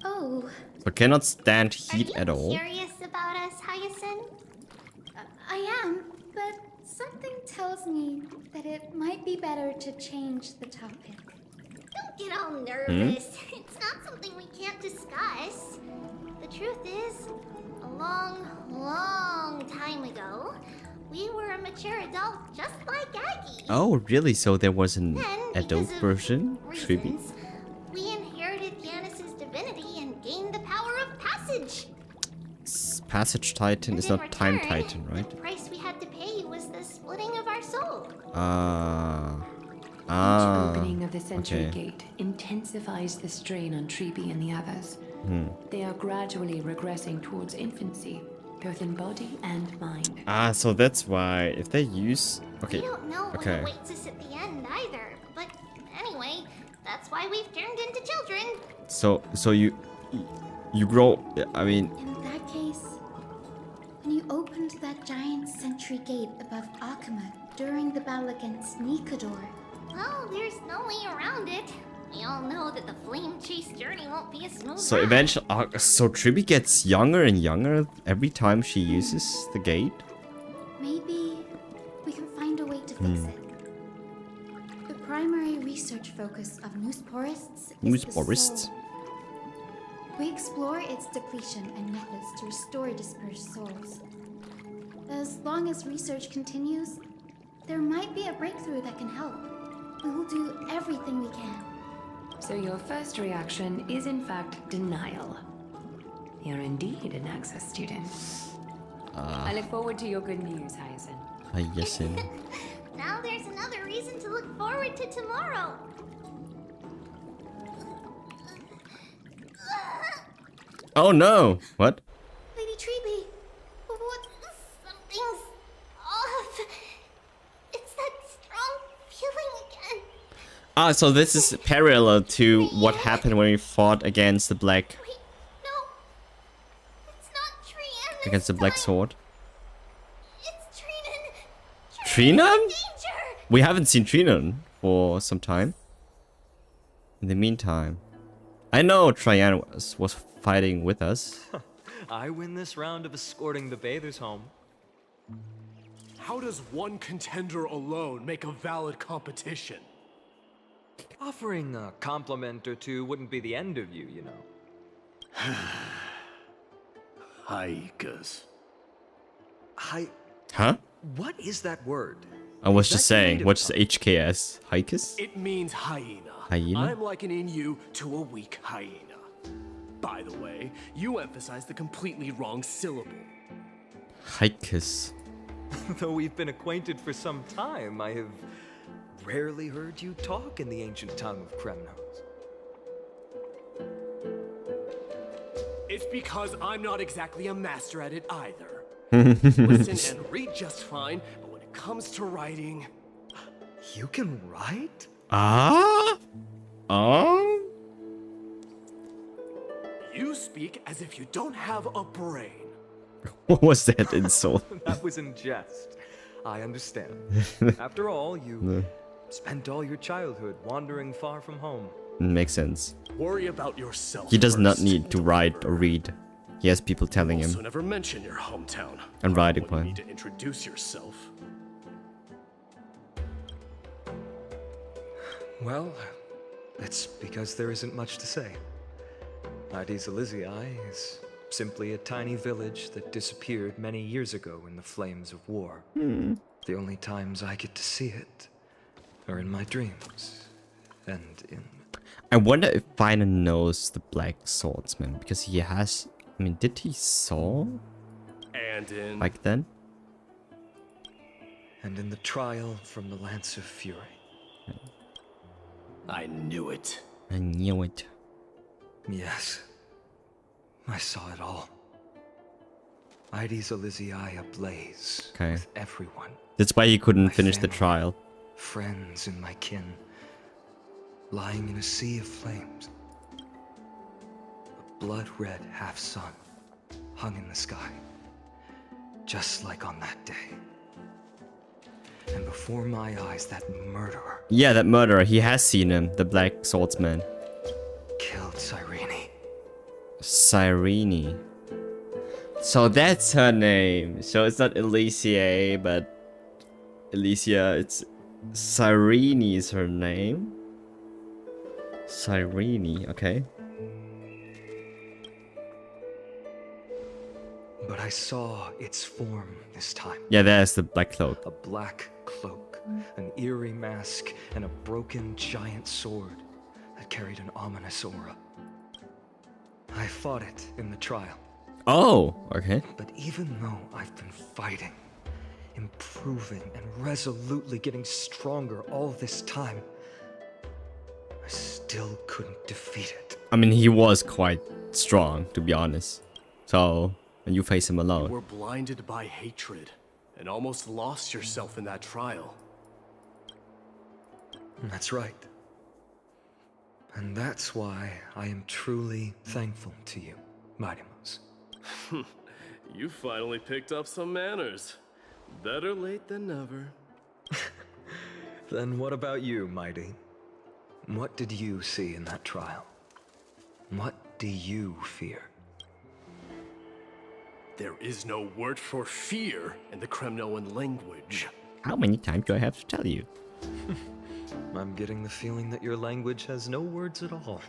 Oh, So cannot stand heat Are at you all? curious about us, Hyacinth? I am, but something tells me that it might be better to change the topic. Don't get all nervous. It's not something we can't discuss. The truth is, a long, long time ago, we were a mature adult just like Aggie. Oh, really? So there was an Then, adult because of version? Tribute? reasons, we inherited Yanis's divinity and gained the power of passage. Passage Titan And is in not Time return, Titan, right? The price we had to pay was the splitting of our soul. Each opening of the Century okay. Gate intensifies the strain on Treeby and the others. They are gradually regressing towards infancy, both in body and mind. Ah, so that's why if they use okay. We don't know what Okay. awaits us at the end either. But anyway, that's why we've turned into children. So you grow. I mean, In that case, when you opened that giant sentry gate above Akama during the battle against Nikador, Well, there's no way around it. We all know that the flame chase journey won't be a smooth so ride. eventually, so Triby gets younger and younger every time she uses the gate. maybe we can find a way to fix it. The primary research focus of Noosporists is the Noosporists? soul. We explore its depletion and methods to restore dispersed souls. As long as research continues, there might be a breakthrough that can help. We will do everything we can. So your first reaction is in fact denial. You're indeed an Access student. I look forward to your good news, Hyacinth. Hyacinth. Now there's another reason to look forward to tomorrow. Oh no! What? Lady Treeby, what? Something's off. It's that strong feeling again. Ah, so this is parallel to what happened when we fought against the black Wait, no. It's not Trian. against the black sword. It's Trinan. Trinan? Danger. We haven't seen Trinan for some time. In the meantime, I know Trian was fighting with us. I win this round of escorting the bathers home. How does one contender alone make a valid competition? Offering a compliment or two wouldn't be the end of you, you know. Haikas. Huh? What is that word? I was Is just that your saying, native what's tongue? HKS? Haikus? It means hyena. Hyena? I'm likening you to a weak hyena. By the way, you emphasized the completely wrong syllable. Haikus. Though we've been acquainted for some time, I have rarely heard you talk in the ancient tongue of Kremnos. It's because I'm not exactly a master at it either. Listen and read just fine, but when it comes to writing... You can write? You speak as if you don't have a brain. What was that insult? That was in jest. I understand. After all, you spent all your childhood wandering far from home. Makes sense. Worry about yourself. He does not first. need to write or read. He has people telling him. Also, never mention your hometown. And writing When for you him. need to introduce yourself. Well, it's because there isn't much to say. Ides Elysiae is simply a tiny village that disappeared many years ago in the flames of war. The only times I get to see it are in my dreams and in... I wonder if Finan knows the Black Swordsman, because he has... I mean, did he saw And in... back then? And in the trial from the Lance of Fury. I knew it. I knew it. Yes. I saw it all. Ides Elysiae ablaze Okay. with everyone. That's why he couldn't My finish the family, trial. Friends and my kin, lying in a sea of flames. A blood-red half-sun hung in the sky, just like on that day. And before my eyes, that murderer Yeah, that murderer. He has seen him. The Black Swordsman. killed Cyrene. Cyrene. So that's her name. So it's not Elysia, but Elysia. It's Cyrene is her name. Cyrene. Okay. But I saw its form this time. Yeah, there's the black cloak. A black cloak, an eerie mask, and a broken giant sword that carried an ominous aura. I fought it in the trial. Oh, okay. But even though I've been fighting, improving, and resolutely getting stronger all this time, I still couldn't defeat it. I mean, he was quite strong, to be honest. So, and you face him You alone. were blinded by hatred and almost lost yourself in that trial. That's right. And that's why I am truly thankful to you, Mightymouse. You finally picked up some manners. Better late than never. Then what about you, Mighty? What did you see in that trial? What do you fear? There is no word for fear in the Kremnoan language. How many times do I have to tell you? I'm getting the feeling that your language has no words at all.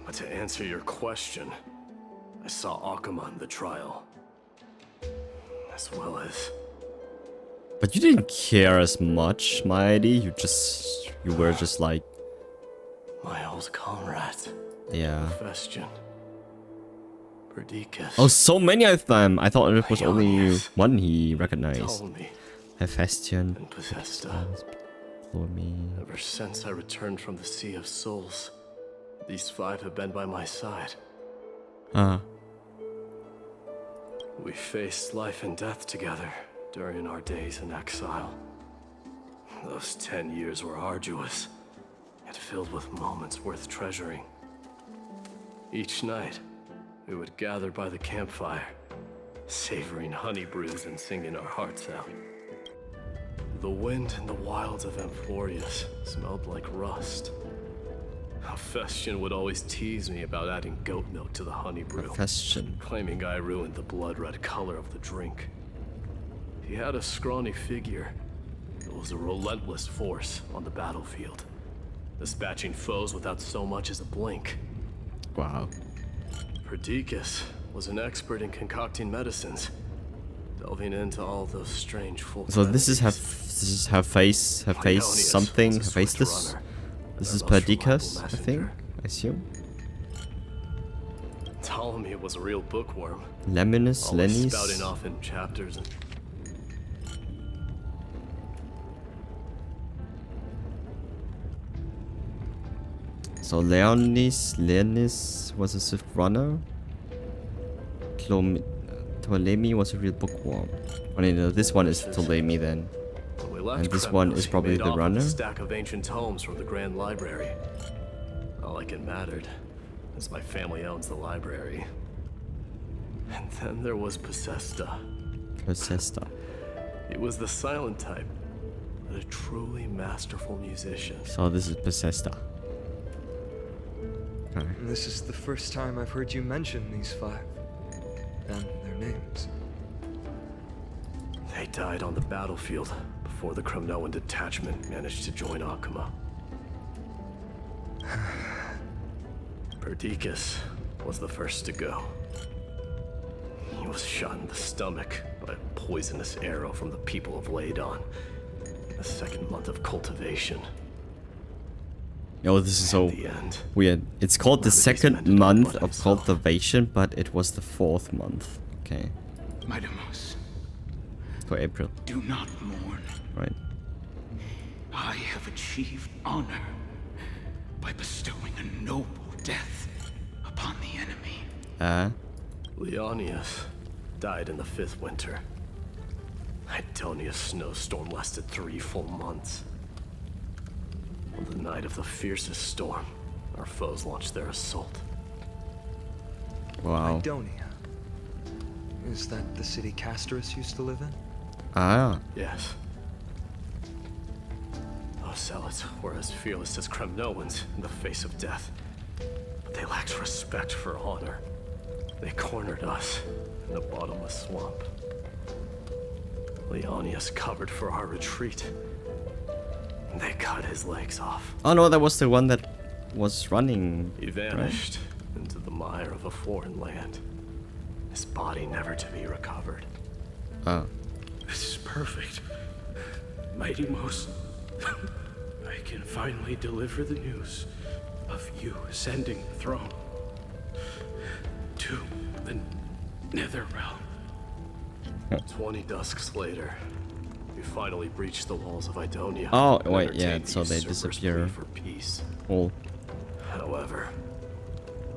But to answer your question, I saw Akuma in the trial. As well as... But you didn't care as much, Mighty. You were just like... my old comrade. Yeah. Bastion. Perdiccas. Oh, so many of them. I thought it was only Ionius. one he recognized. Ptolemy Hephaestion. and Possesta. For me. Ever since I returned from the Sea of Souls, these 5 have been by my side. We faced life and death together during our days in exile. Those 10 years were arduous, yet filled with moments worth treasuring. Each night, we would gather by the campfire, savoring honey brews and singing our hearts out. The wind in the wilds of Amphorius smelled like rust. Hephaestion would always tease me about adding goat milk to the honey brew, Hephaestion. claiming I ruined the blood-red color of the drink. He had a scrawny figure, but was a relentless force on the battlefield, dispatching foes without so much as a blink. Wow. Perdiccas was an expert in concocting medicines, delving into all those strange folk. So this is her face Ionius something, was a her face swift this. runner, This and is our most Perdiccas, reliable I think. messenger. I assume. Ptolemy was a real bookworm. Leminus, Always Lennis. spouting off in chapters. So Leonis was a swift runner. Ptolemy was a real bookworm. I mean, this one is Ptolemy then. And this one is probably the runner. A stack of ancient tomes from the Grand Library. Not like it mattered, as my family owns the library. And then there was Possesta. Possesta. He was the silent type, but a truly masterful musician. So this is Possesta. Okay. This is the first time I've heard you mention these 5. And their names. They died on the battlefield before the Kremnoan detachment managed to join Akuma. Perdiccas was the first to go. He was shot in the stomach by a poisonous arrow from the people of Ladon. The second month of cultivation. Oh, this is so weird. It's called the second month of cultivation, but it was the 4th month. Okay. Mightymouse. For April. Do not mourn. Right. I have achieved honor by bestowing a noble death upon the enemy. Leonius died in the 5th winter. Idonia's snowstorm lasted 3 full months. On the night of the fiercest storm, our foes launched their assault. Wow. Idonia. Is that the city Castorus used to live in? Ah. Yes. Those zealots were as fearless as Kremnoans in the face of death. But they lacked respect for honor. They cornered us in the bottomless swamp. Leonius covered for our retreat. They cut his legs off. Oh no, that was the one that was running. He vanished into the mire of a foreign land. His body never to be recovered. Oh. This is perfect. Mightymouse. I can finally deliver the news of you ascending the throne to the Nether Realm. 20 dusks later, we finally breached the walls of Idonia. Oh, wait, yeah, so they disappear. For peace. Oh. However,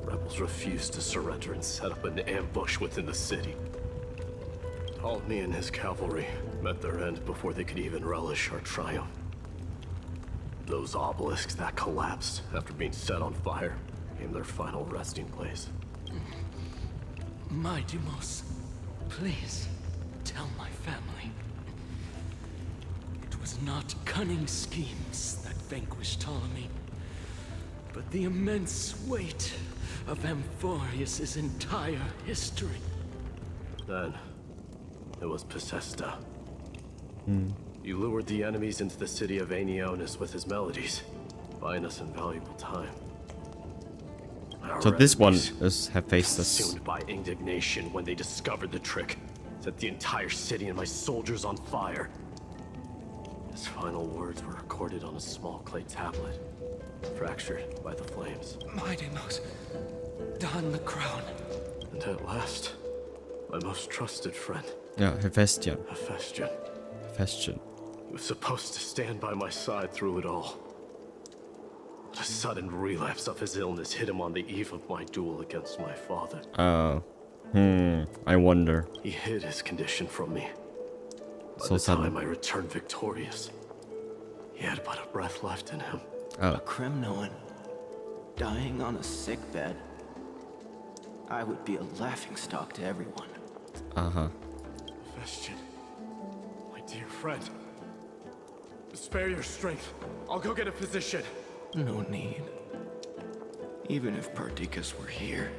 the rebels refused to surrender and set up an ambush within the city. Ptolemy and his cavalry met their end before they could even relish our triumph. Those obelisks that collapsed after being set on fire became their final resting place. Mightymouse, please tell my family. It was not cunning schemes that vanquished Ptolemy, but the immense weight of Amphorius' entire history. Then, it was Possesta. He lured the enemies into the city of Aenionis with his melodies, buying us invaluable time. So this one is Hephaestus. Consumed by indignation when they discovered the trick, set the entire city and my soldiers on fire. His final words were recorded on a small clay tablet, fractured by the flames. Mightymouse, don the crown. And at last, my most trusted friend. Yeah, Hephaestion. Hephaestion. He was supposed to stand by my side through it all. But a sudden relapse of his illness hit him on the eve of my duel against my father. Oh. I wonder. He hid his condition from me. By So the sudden. time I returned victorious, he had but a breath left in him. Oh. A Kremnoan dying on a sickbed. I would be a laughingstock to everyone. Uh-huh. Hephaestion, my dear friend. Spare your strength. I'll go get a physician. No need. Even if Perdiccas were here,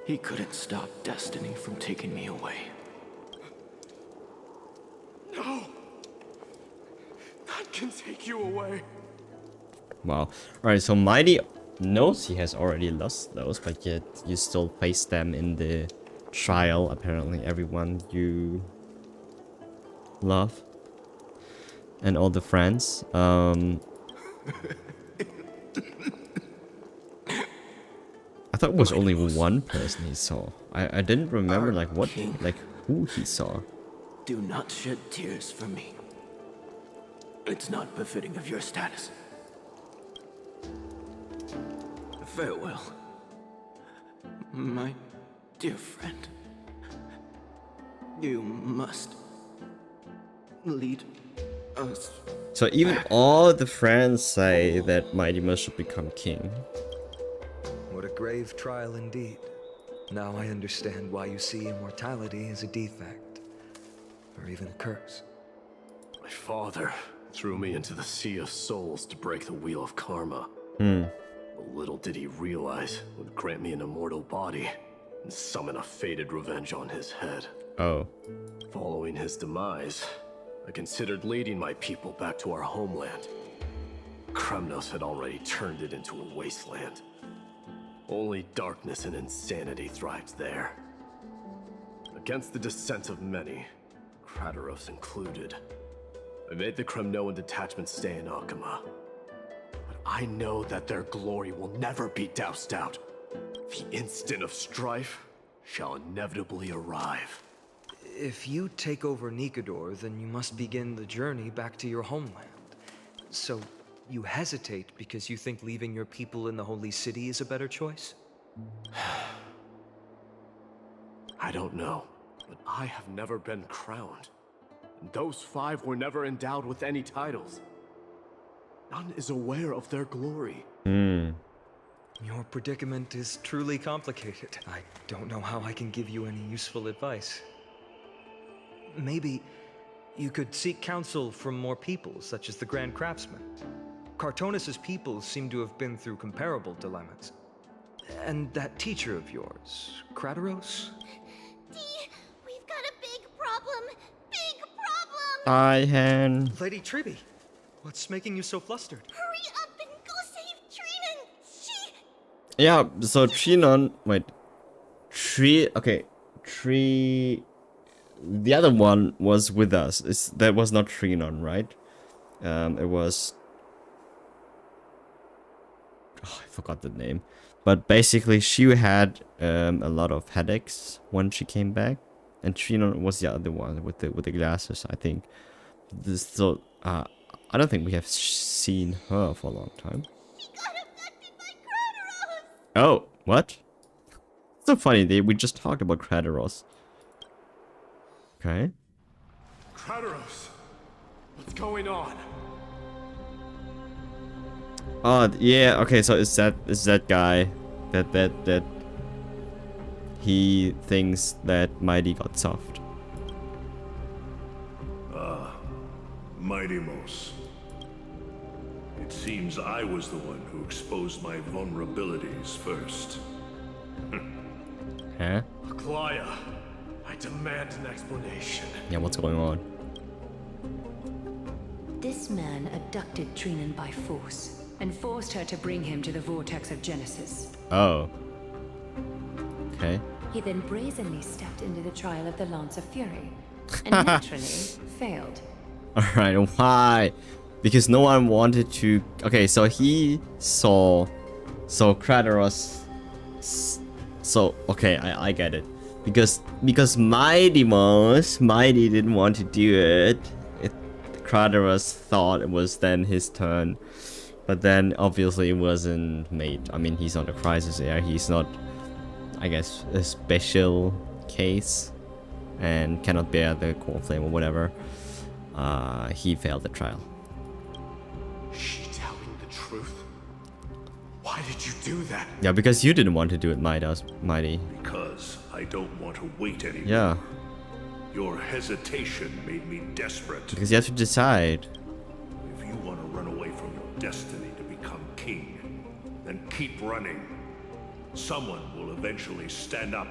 he couldn't stop destiny from taking me away. No! None can take you away. Wow. Alright, so Mighty knows he has already lost those, but yet you still face them in the trial. Apparently everyone you love. And all the friends. I thought it was only one person he saw. I didn't remember like what, like who he saw. Do not shed tears for me. It's not befitting of your status. Farewell, my dear friend. You must lead us. So even all the friends say that Mighty must should become king. What a grave trial indeed. Now I understand why you see immortality as a defect, or even a curse. My father threw me into the sea of souls to break the wheel of karma. But little did he realize it would grant me an immortal body and summon a fated revenge on his head. Oh. Following his demise, I considered leading my people back to our homeland. Kremnos had already turned it into a wasteland. Only darkness and insanity thrived there. Against the dissent of many, Krateros included, I made the Kremnoan detachment stay in Akama. But I know that their glory will never be doused out. The instant of strife shall inevitably arrive. If you take over Nikador, then you must begin the journey back to your homeland. So, you hesitate because you think leaving your people in the Holy City is a better choice? I don't know, but I have never been crowned. And those 5 were never endowed with any titles. None is aware of their glory. Your predicament is truly complicated. I don't know how I can give you any useful advice. Maybe you could seek counsel from more peoples, such as the Grand Craftsman. Cartonis' people seem to have been through comparable dilemmas. And that teacher of yours, Krateros? We've got a big problem. Big problem! Lady Triby, what's making you so flustered? Hurry up and go save Trinan! She... Yeah, so Trinon, wait. The other one was with us. That was not Trinon, right? It was... Oh, I forgot the name. But basically, she had a lot of headaches when she came back. And Trinon was the other one with the glasses, I think. I don't think we have seen her for a long time. She got affected by Krateros! Oh, what? So funny, we just talked about Krateros. Okay. Krateros, what's going on? Oh yeah, okay, so is that guy that he thinks that Mighty got soft. Mighty Mos. It seems I was the one who exposed my vulnerabilities first. Huh? Aglaya, I demand an explanation. Yeah, what's going on? This man abducted Trinan by force and forced her to bring him to the vortex of Genesis. Oh. Okay. He then brazenly stepped into the trial of the Lance of Fury and naturally failed. Alright, why? Because no one wanted to... Okay, so he saw... So Krateros... So, okay, I get it. Because Mighty didn't want to do it. Krateros thought it was then his turn. But then, obviously, it wasn't made. I mean, he's not a crisis heir. He's not, I guess, a special case. And cannot bear the core flame or whatever. He failed the trial. She telling the truth? Why did you do that? Yeah, because you didn't want to do it, Mighty. Because I don't want to wait anymore. Yeah. Your hesitation made me desperate. Because you have to decide. If you want to run away from your destiny to become king, then keep running. Someone will eventually stand up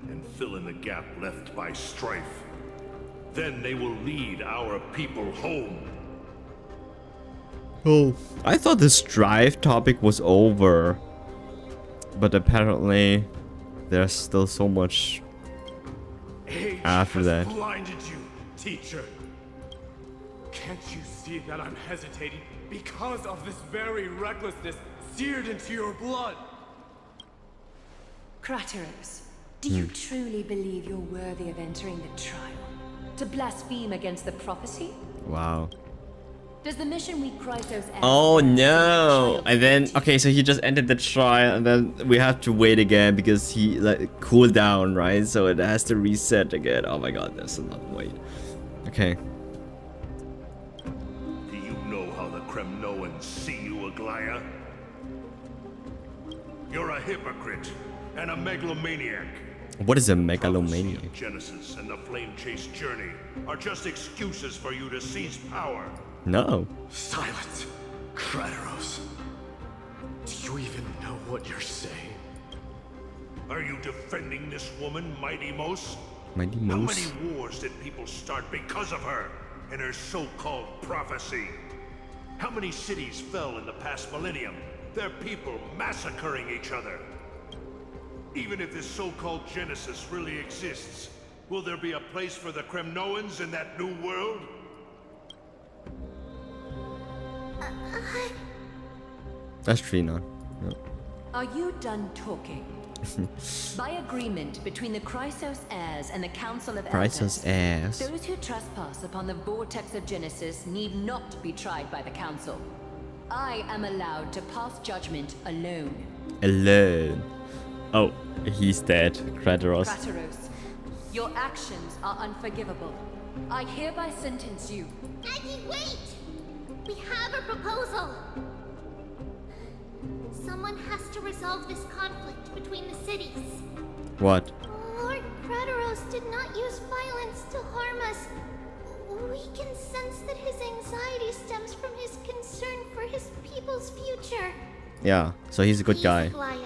and fill in the gap left by strife. Then they will lead our people home. Oh, I thought the strife topic was over. But apparently, there's still so much Age after that. has blinded you, teacher. Can't you see that I'm hesitating because of this very recklessness seared into your blood? Krateros, do you truly believe you're worthy of entering the trial? To blaspheme against the prophecy? Wow. Does the mission we Chrysos asked Oh for no! And then, okay, so he just ended the trial, and then we have to wait again because he like cooled down, right? So it has to reset again. Oh my god, there's a lot of wait. Okay. Do you know how the Kremnoans see you, Aglaya? You're a hypocrite and a megalomaniac. What is a megalomaniac? Genesis and the Flame Chase journey are just excuses for you to seize power. No. Silence, Kratos. Do you even know what you're saying? Are you defending this woman, Mighty Mos? Mighty How Mos? many wars did people start because of her and her so-called prophecy? How many cities fell in the past millennium? Their people massacring each other. Even if this so-called Genesis really exists, will there be a place for the Kremnoans in that new world? That's Trina. Yep. Are you done talking? By agreement between the Chrysos heirs and the Council of Chrysos heirs. those who trespass upon the vortex of Genesis need not be tried by the Council. I am allowed to pass judgment alone. Alone. Oh, he's dead. Kratos. Kratos, your actions are unforgivable. I hereby sentence you. Aggie, wait! We have a proposal! Someone has to resolve this conflict between the cities. What? Lord Kratos did not use violence to harm us. We can sense that his anxiety stems from his concern for his people's future. Yeah, so he's a good guy. Aglaya,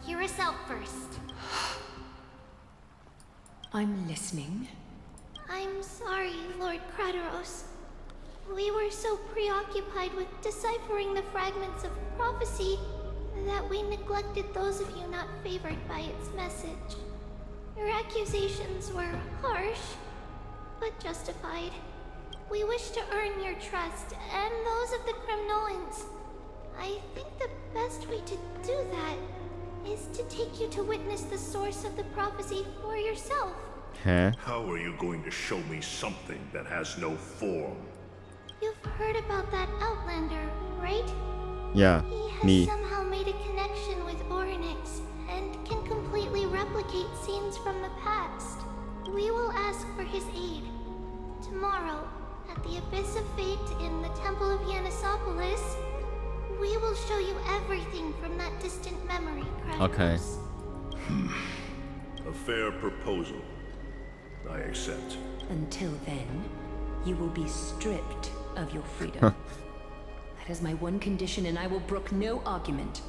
hear us out first. I'm listening. I'm sorry, Lord Kratos. We were so preoccupied with deciphering the fragments of prophecy that we neglected those of you not favored by its message. Your accusations were harsh, but justified. We wish to earn your trust and those of the Kremnoans. I think the best way to do that is to take you to witness the source of the prophecy for yourself. Huh? How are you going to show me something that has no form? You've heard about that Outlander, right? Yeah, He has me. somehow made a connection with Orynyx and can completely replicate scenes from the past. We will ask for his aid. Tomorrow, at the Abyss of Fate in the Temple of Yanisopolis, we will show you everything from that distant memory, Kratos. Okay. A fair proposal. I accept. Until then, you will be stripped of your freedom. That is my one condition, and I will brook no argument.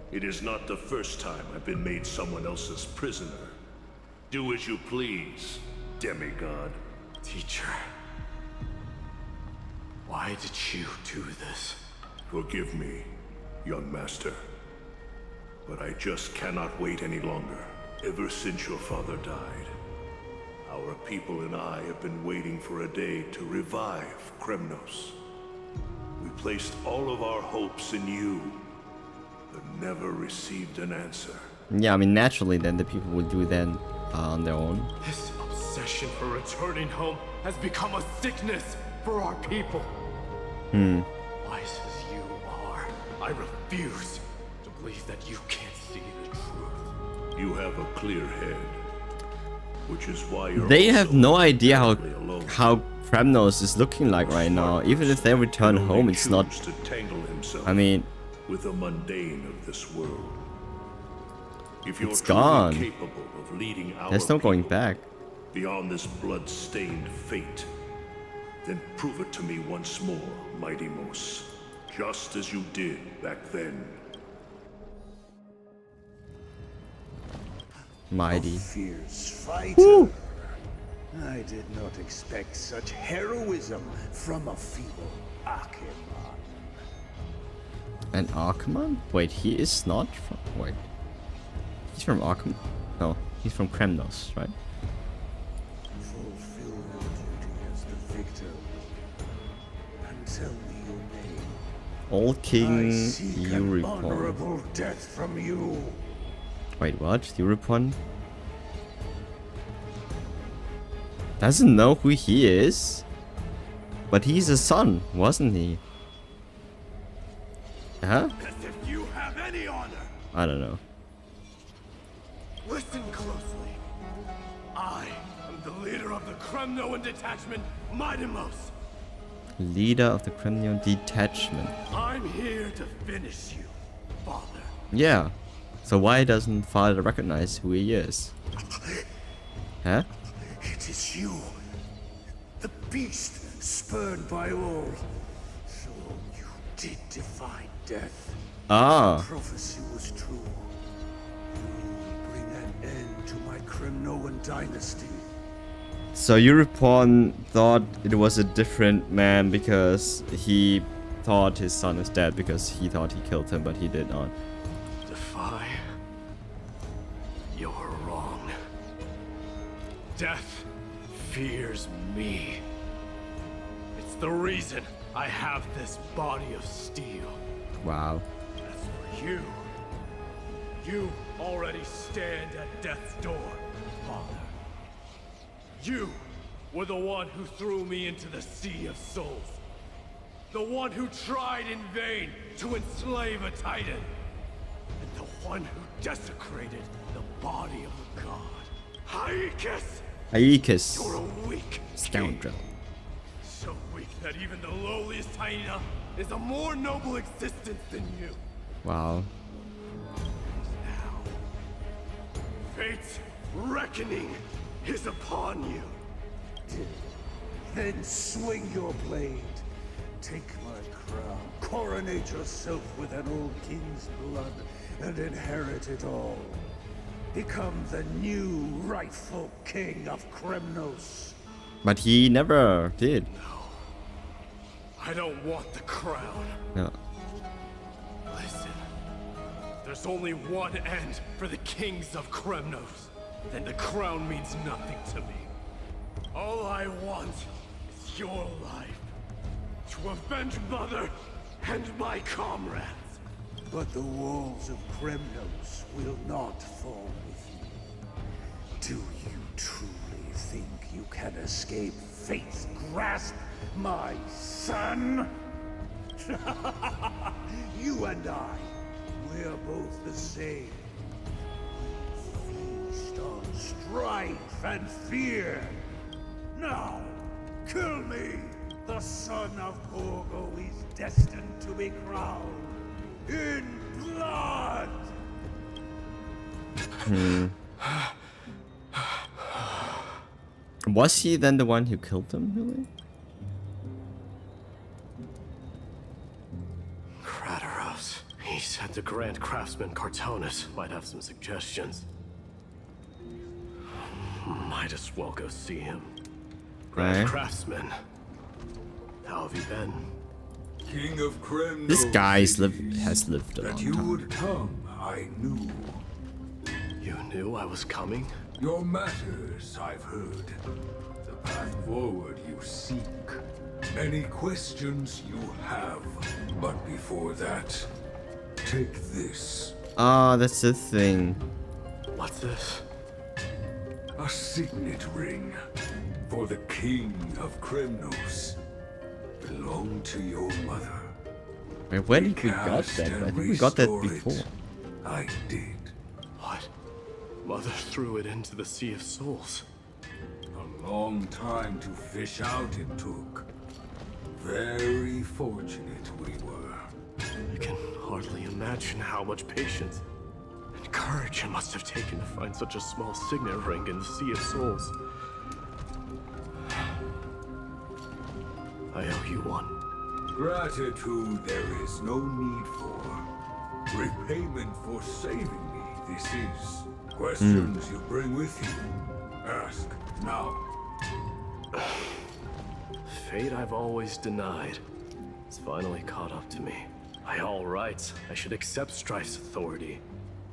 It is not the first time I've been made someone else's prisoner. Do as you please, demigod. Teacher, why did you do this? Forgive me, young master. But I just cannot wait any longer. Ever since your father died, our people and I have been waiting for a day to revive Kremnos. We placed all of our hopes in you, but never received an answer. Yeah, I mean, naturally, then the people will do that on their own. This obsession for returning home has become a sickness for our people. Wise as you are, I refuse to believe that you can't see the truth. You have a clear head, which is why you're They have also no idea alone. how Kremnos is looking like right now. Even if they return home, it's not. To tangle himself I mean, with the mundane of this world. If you're it's truly gone. capable of leading our There's no going people back. beyond this blood-stained fate, then prove it to me once more, Mighty Mos, just as you did back then. Mighty. Fierce fighter. I did not expect such heroism from a feeble Achaemon. An Archimon? Wait, he is not from. Wait. He's from Arkham? No, he's from Kremnos, right? Fulfill your duty as the victor. And tell me your name. All King I seek an Euripon. honorable death from you. Wait, what? Euripon? Doesn't know who he is? But he's a son, wasn't he? Huh? As if you have any honor. I don't know. Listen closely. I am the leader of the Kremnoan detachment, Midemos. Leader of the Kremnian detachment. I'm here to finish you, Father. Yeah. So why doesn't Father recognize who he is? Huh? It is you. The beast spurned by all. So you did defy death. Ah. The prophecy was true. You will bring an end to my Kremnoan dynasty. So Europorn thought it was a different man because he thought his son is dead because he thought he killed him, but he did not. Defy? You're wrong. Death fears me. It's the reason I have this body of steel. Wow. As for you, you already stand at death's door, Father. You were the one who threw me into the Sea of Souls. The one who tried in vain to enslave a Titan. And the one who desecrated the body of a god. Aeacus! Aeacus. You're a weak scoundrel. So weak that even the lowliest hyena is a more noble existence than you. Wow. Now, fate's reckoning is upon you. Then swing your blade. Take my crown. Coronate yourself with an old king's blood and inherit it all. Become the new rightful king of Kremnos. But he never did. I don't want the crown. No. Listen. There's only one end for the kings of Kremnos. Then the crown means nothing to me. All I want is your life. To avenge Mother and my comrades. But the walls of Kremnos will not fall with you. Do you truly think you can escape fate's grasp, my son? You and I, we're both the same. We feast on strife and fear. Now, kill me! The son of Borgo is destined to be crowned in blood! Was he then the one who killed him, really? Krateros. He said the Grand Craftsman Cartonus might have some suggestions. Might as well go see him. Grand Craftsman. How have you been? King of Kremnos. This guy's has lived a long That you time. would come, I knew. You knew I was coming? Your matters, I've heard. The path forward you seek. Many questions you have. But before that, take this. Ah, that's the thing. What's this? A signet ring. For the King of Kremnos. Belonged to your mother. Wait, where did we got that? I think we got that before. I did. What? Mother threw it into the Sea of Souls. A long time to fish out it took. Very fortunate we were. I can hardly imagine how much patience and courage it must have taken to find such a small signet ring in the Sea of Souls. I owe you one. Gratitude there is no need for. Repayment for saving me, this is. Questions you bring with you. Ask now. Fate I've always denied. It's finally caught up to me. By all rights, I should accept Strife's authority.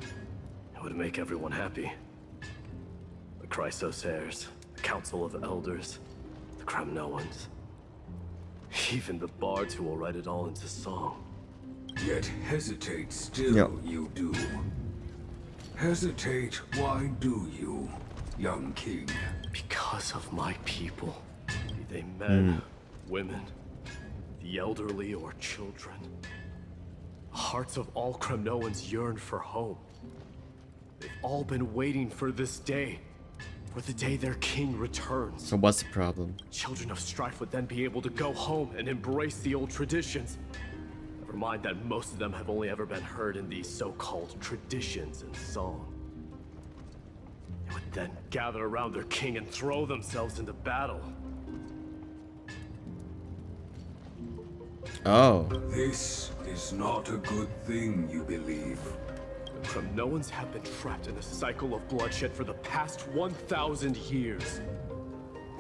It would make everyone happy. The Chrysos heirs, the Council of Elders, the Kremnoans. Even the bards who will write it all into song. Yet hesitate still you do. Hesitate, why do you, young king? Because of my people. Be they men, women, the elderly, or children. The hearts of all Kremnoans yearn for home. They've all been waiting for this day, for the day their king returns. So what's the problem? Children of strife would then be able to go home and embrace the old traditions. Never mind that most of them have only ever been heard in these so-called traditions and song. They would then gather around their king and throw themselves into battle. Oh. This is not a good thing, you believe. The Kremnoans have been trapped in a cycle of bloodshed for the past 1,000 years.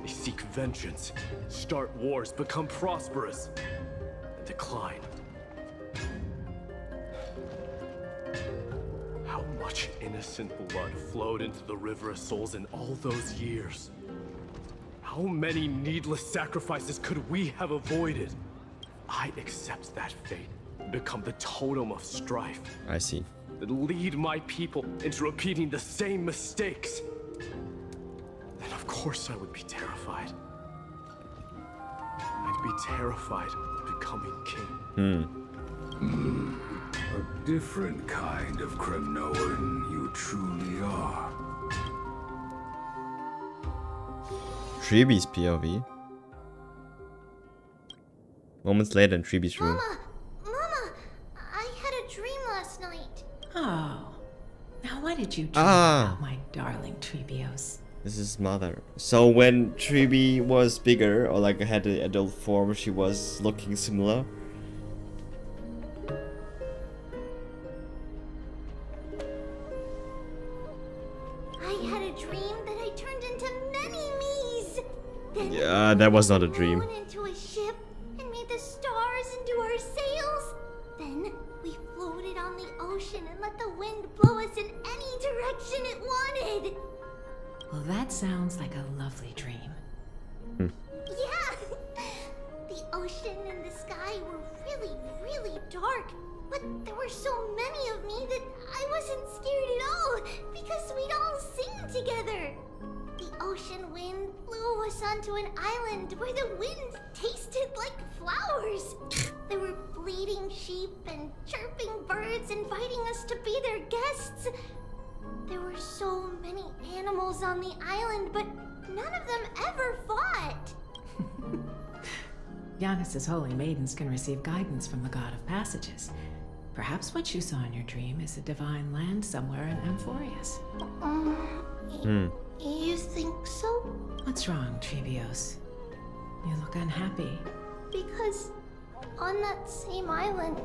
They seek vengeance, start wars, become prosperous, and decline. How much innocent blood flowed into the River of Souls in all those years? How many needless sacrifices could we have avoided? I accept that fate and become the totem of strife. I see. That lead my people into repeating the same mistakes. Then of course I would be terrified. I'd be terrified of becoming king. A different kind of Kremnoan you truly are. Treeby's POV. Moments later in Treeby's room. Mama, I had a dream last night. Oh, now what did you dream Ah. about, my darling Treebios? This is mother. So when Treeby was bigger, or like had the adult form, she was looking similar. I had a dream that I turned into many me's. Then Yeah, that was not a dream. flown into a ship and made the stars into our sails. Then we floated on the ocean and let the wind blow us in any direction it wanted. Well, that sounds like a lovely dream. Yeah! The ocean and the sky were really, really dark. But there were so many of me that I wasn't scared at all because we'd all sing together. The ocean wind blew us onto an island where the wind tasted like flowers. There were bleating sheep and chirping birds inviting us to be their guests. There were so many animals on the island, but none of them ever fought. Giannis's holy maidens can receive guidance from the God of Passages. Perhaps what you saw in your dream is a divine land somewhere in Amphorius. You think so? What's wrong, Treebios? You look unhappy. Because on that same island,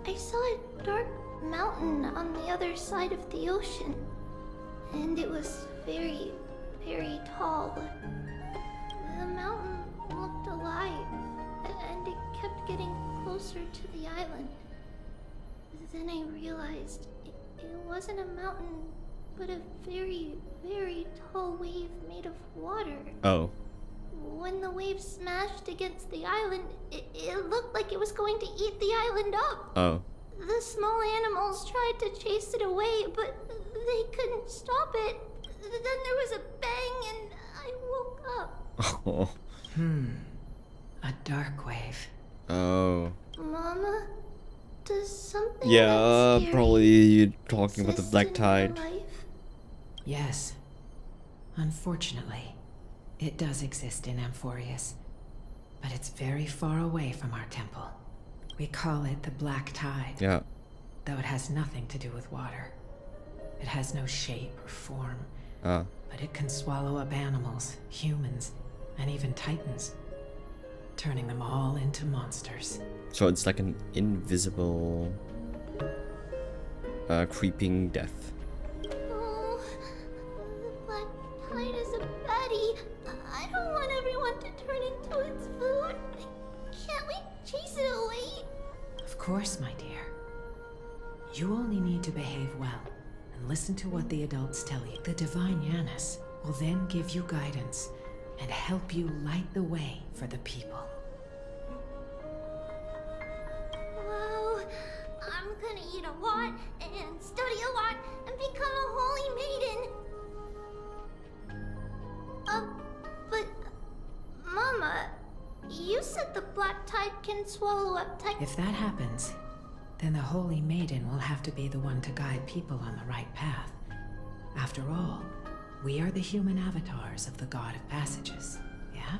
I saw a dark mountain on the other side of the ocean. And it was very, very tall. The mountain looked alive, and it kept getting closer to the island. Then I realized it wasn't a mountain, but a very, very tall wave made of water. Oh. When the wave smashed against the island, it looked like it was going to eat the island up. Oh. The small animals tried to chase it away, but they couldn't stop it. Then there was a bang and I woke up. Oh. A dark wave. Oh. Mama, does something Yeah, scary probably you're talking about the exist Black in Tide. your life? Yes. Unfortunately, it does exist in Amphorius. But it's very far away from our temple. We call it the Black Tide. Yeah. Though it has nothing to do with water. It has no shape or form. Ah. But it can swallow up animals, humans, and even titans. Turning them all into monsters. So it's like an invisible, creeping death. Oh, the Black Tide is a baddie. I don't want everyone to turn into its food. Can't we chase it away? Of course, my dear. You only need to behave well and listen to what the adults tell you. The divine Giannis will then give you guidance and help you light the way for the people. Wow, I'm gonna eat a lot and study a lot and become a holy maiden. But Mama, you and swallow up Titan. If that happens, then the Holy Maiden will have to be the one to guide people on the right path. After all, we are the human avatars of the God of Passages, yeah?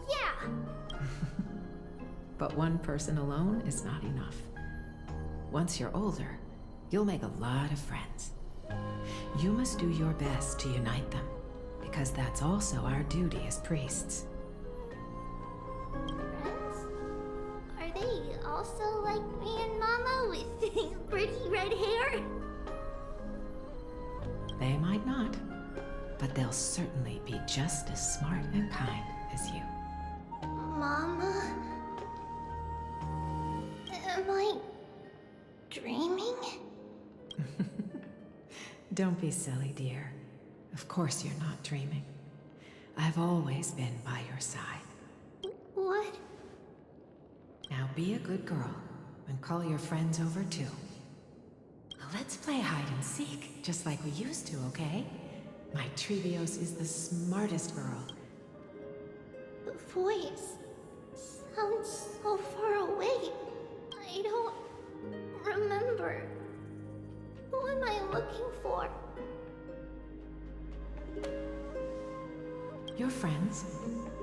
Yeah! But one person alone is not enough. Once you're older, you'll make a lot of friends. You must do your best to unite them, because that's also our duty as priests. Friends? Are they also like me and Mama with pretty red hair? They might not, but they'll certainly be just as smart and kind as you. Mama? Am I dreaming? Don't be silly, dear. Of course you're not dreaming. I've always been by your side. What? Now be a good girl and call your friends over too. Let's play hide and seek, just like we used to, okay? My Trevios is the smartest girl. The voice sounds so far away. I don't remember. Who am I looking for? Your friends,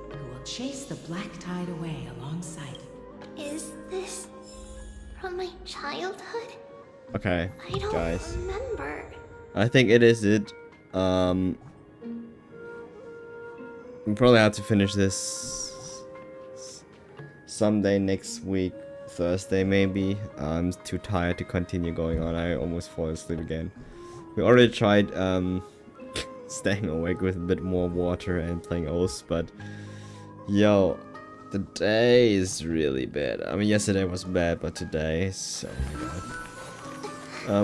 who will chase the black tide away alongside you. Is this from my childhood? Okay, I don't guys. remember. I think it is it. We probably have to finish this someday next week. Thursday maybe. I'm too tired to continue going on. I almost fall asleep again. We already tried staying awake with a bit more water and playing Oaths, but yo, the day is really bad. I mean, yesterday was bad, but today is so bad.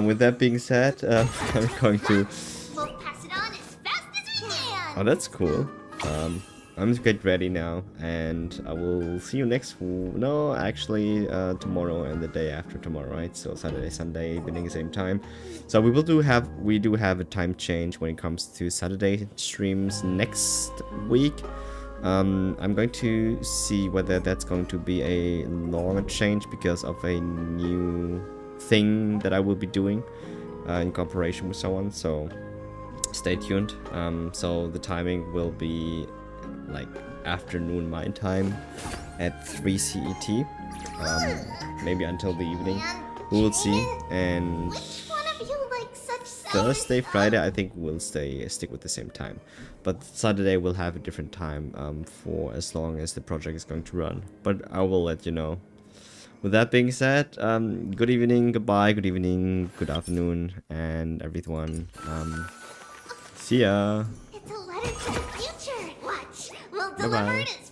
With that being said, I'm going to... We'll pass it on as fast as we can! Oh, that's cool. I'm just get ready now, and I will see you next... No, actually, tomorrow and the day after tomorrow, right? So Saturday, Sunday, evening, same time. So we do have a time change when it comes to Saturday streams next week. I'm going to see whether that's going to be a longer change because of a new thing that I will be doing in cooperation with someone. So stay tuned. So the timing will be like afternoon my time at 3 CET, maybe until the evening. We will see. And Which one of you likes such Thursday, Friday, I think we'll stick with the same time, but Saturday we'll have a different time for as long as the project is going to run. But I will let you know. With that being said, good evening, goodbye, good evening, good afternoon, and everyone. See ya. It's a letter to the future. Watch, we'll Bye-bye. deliver it as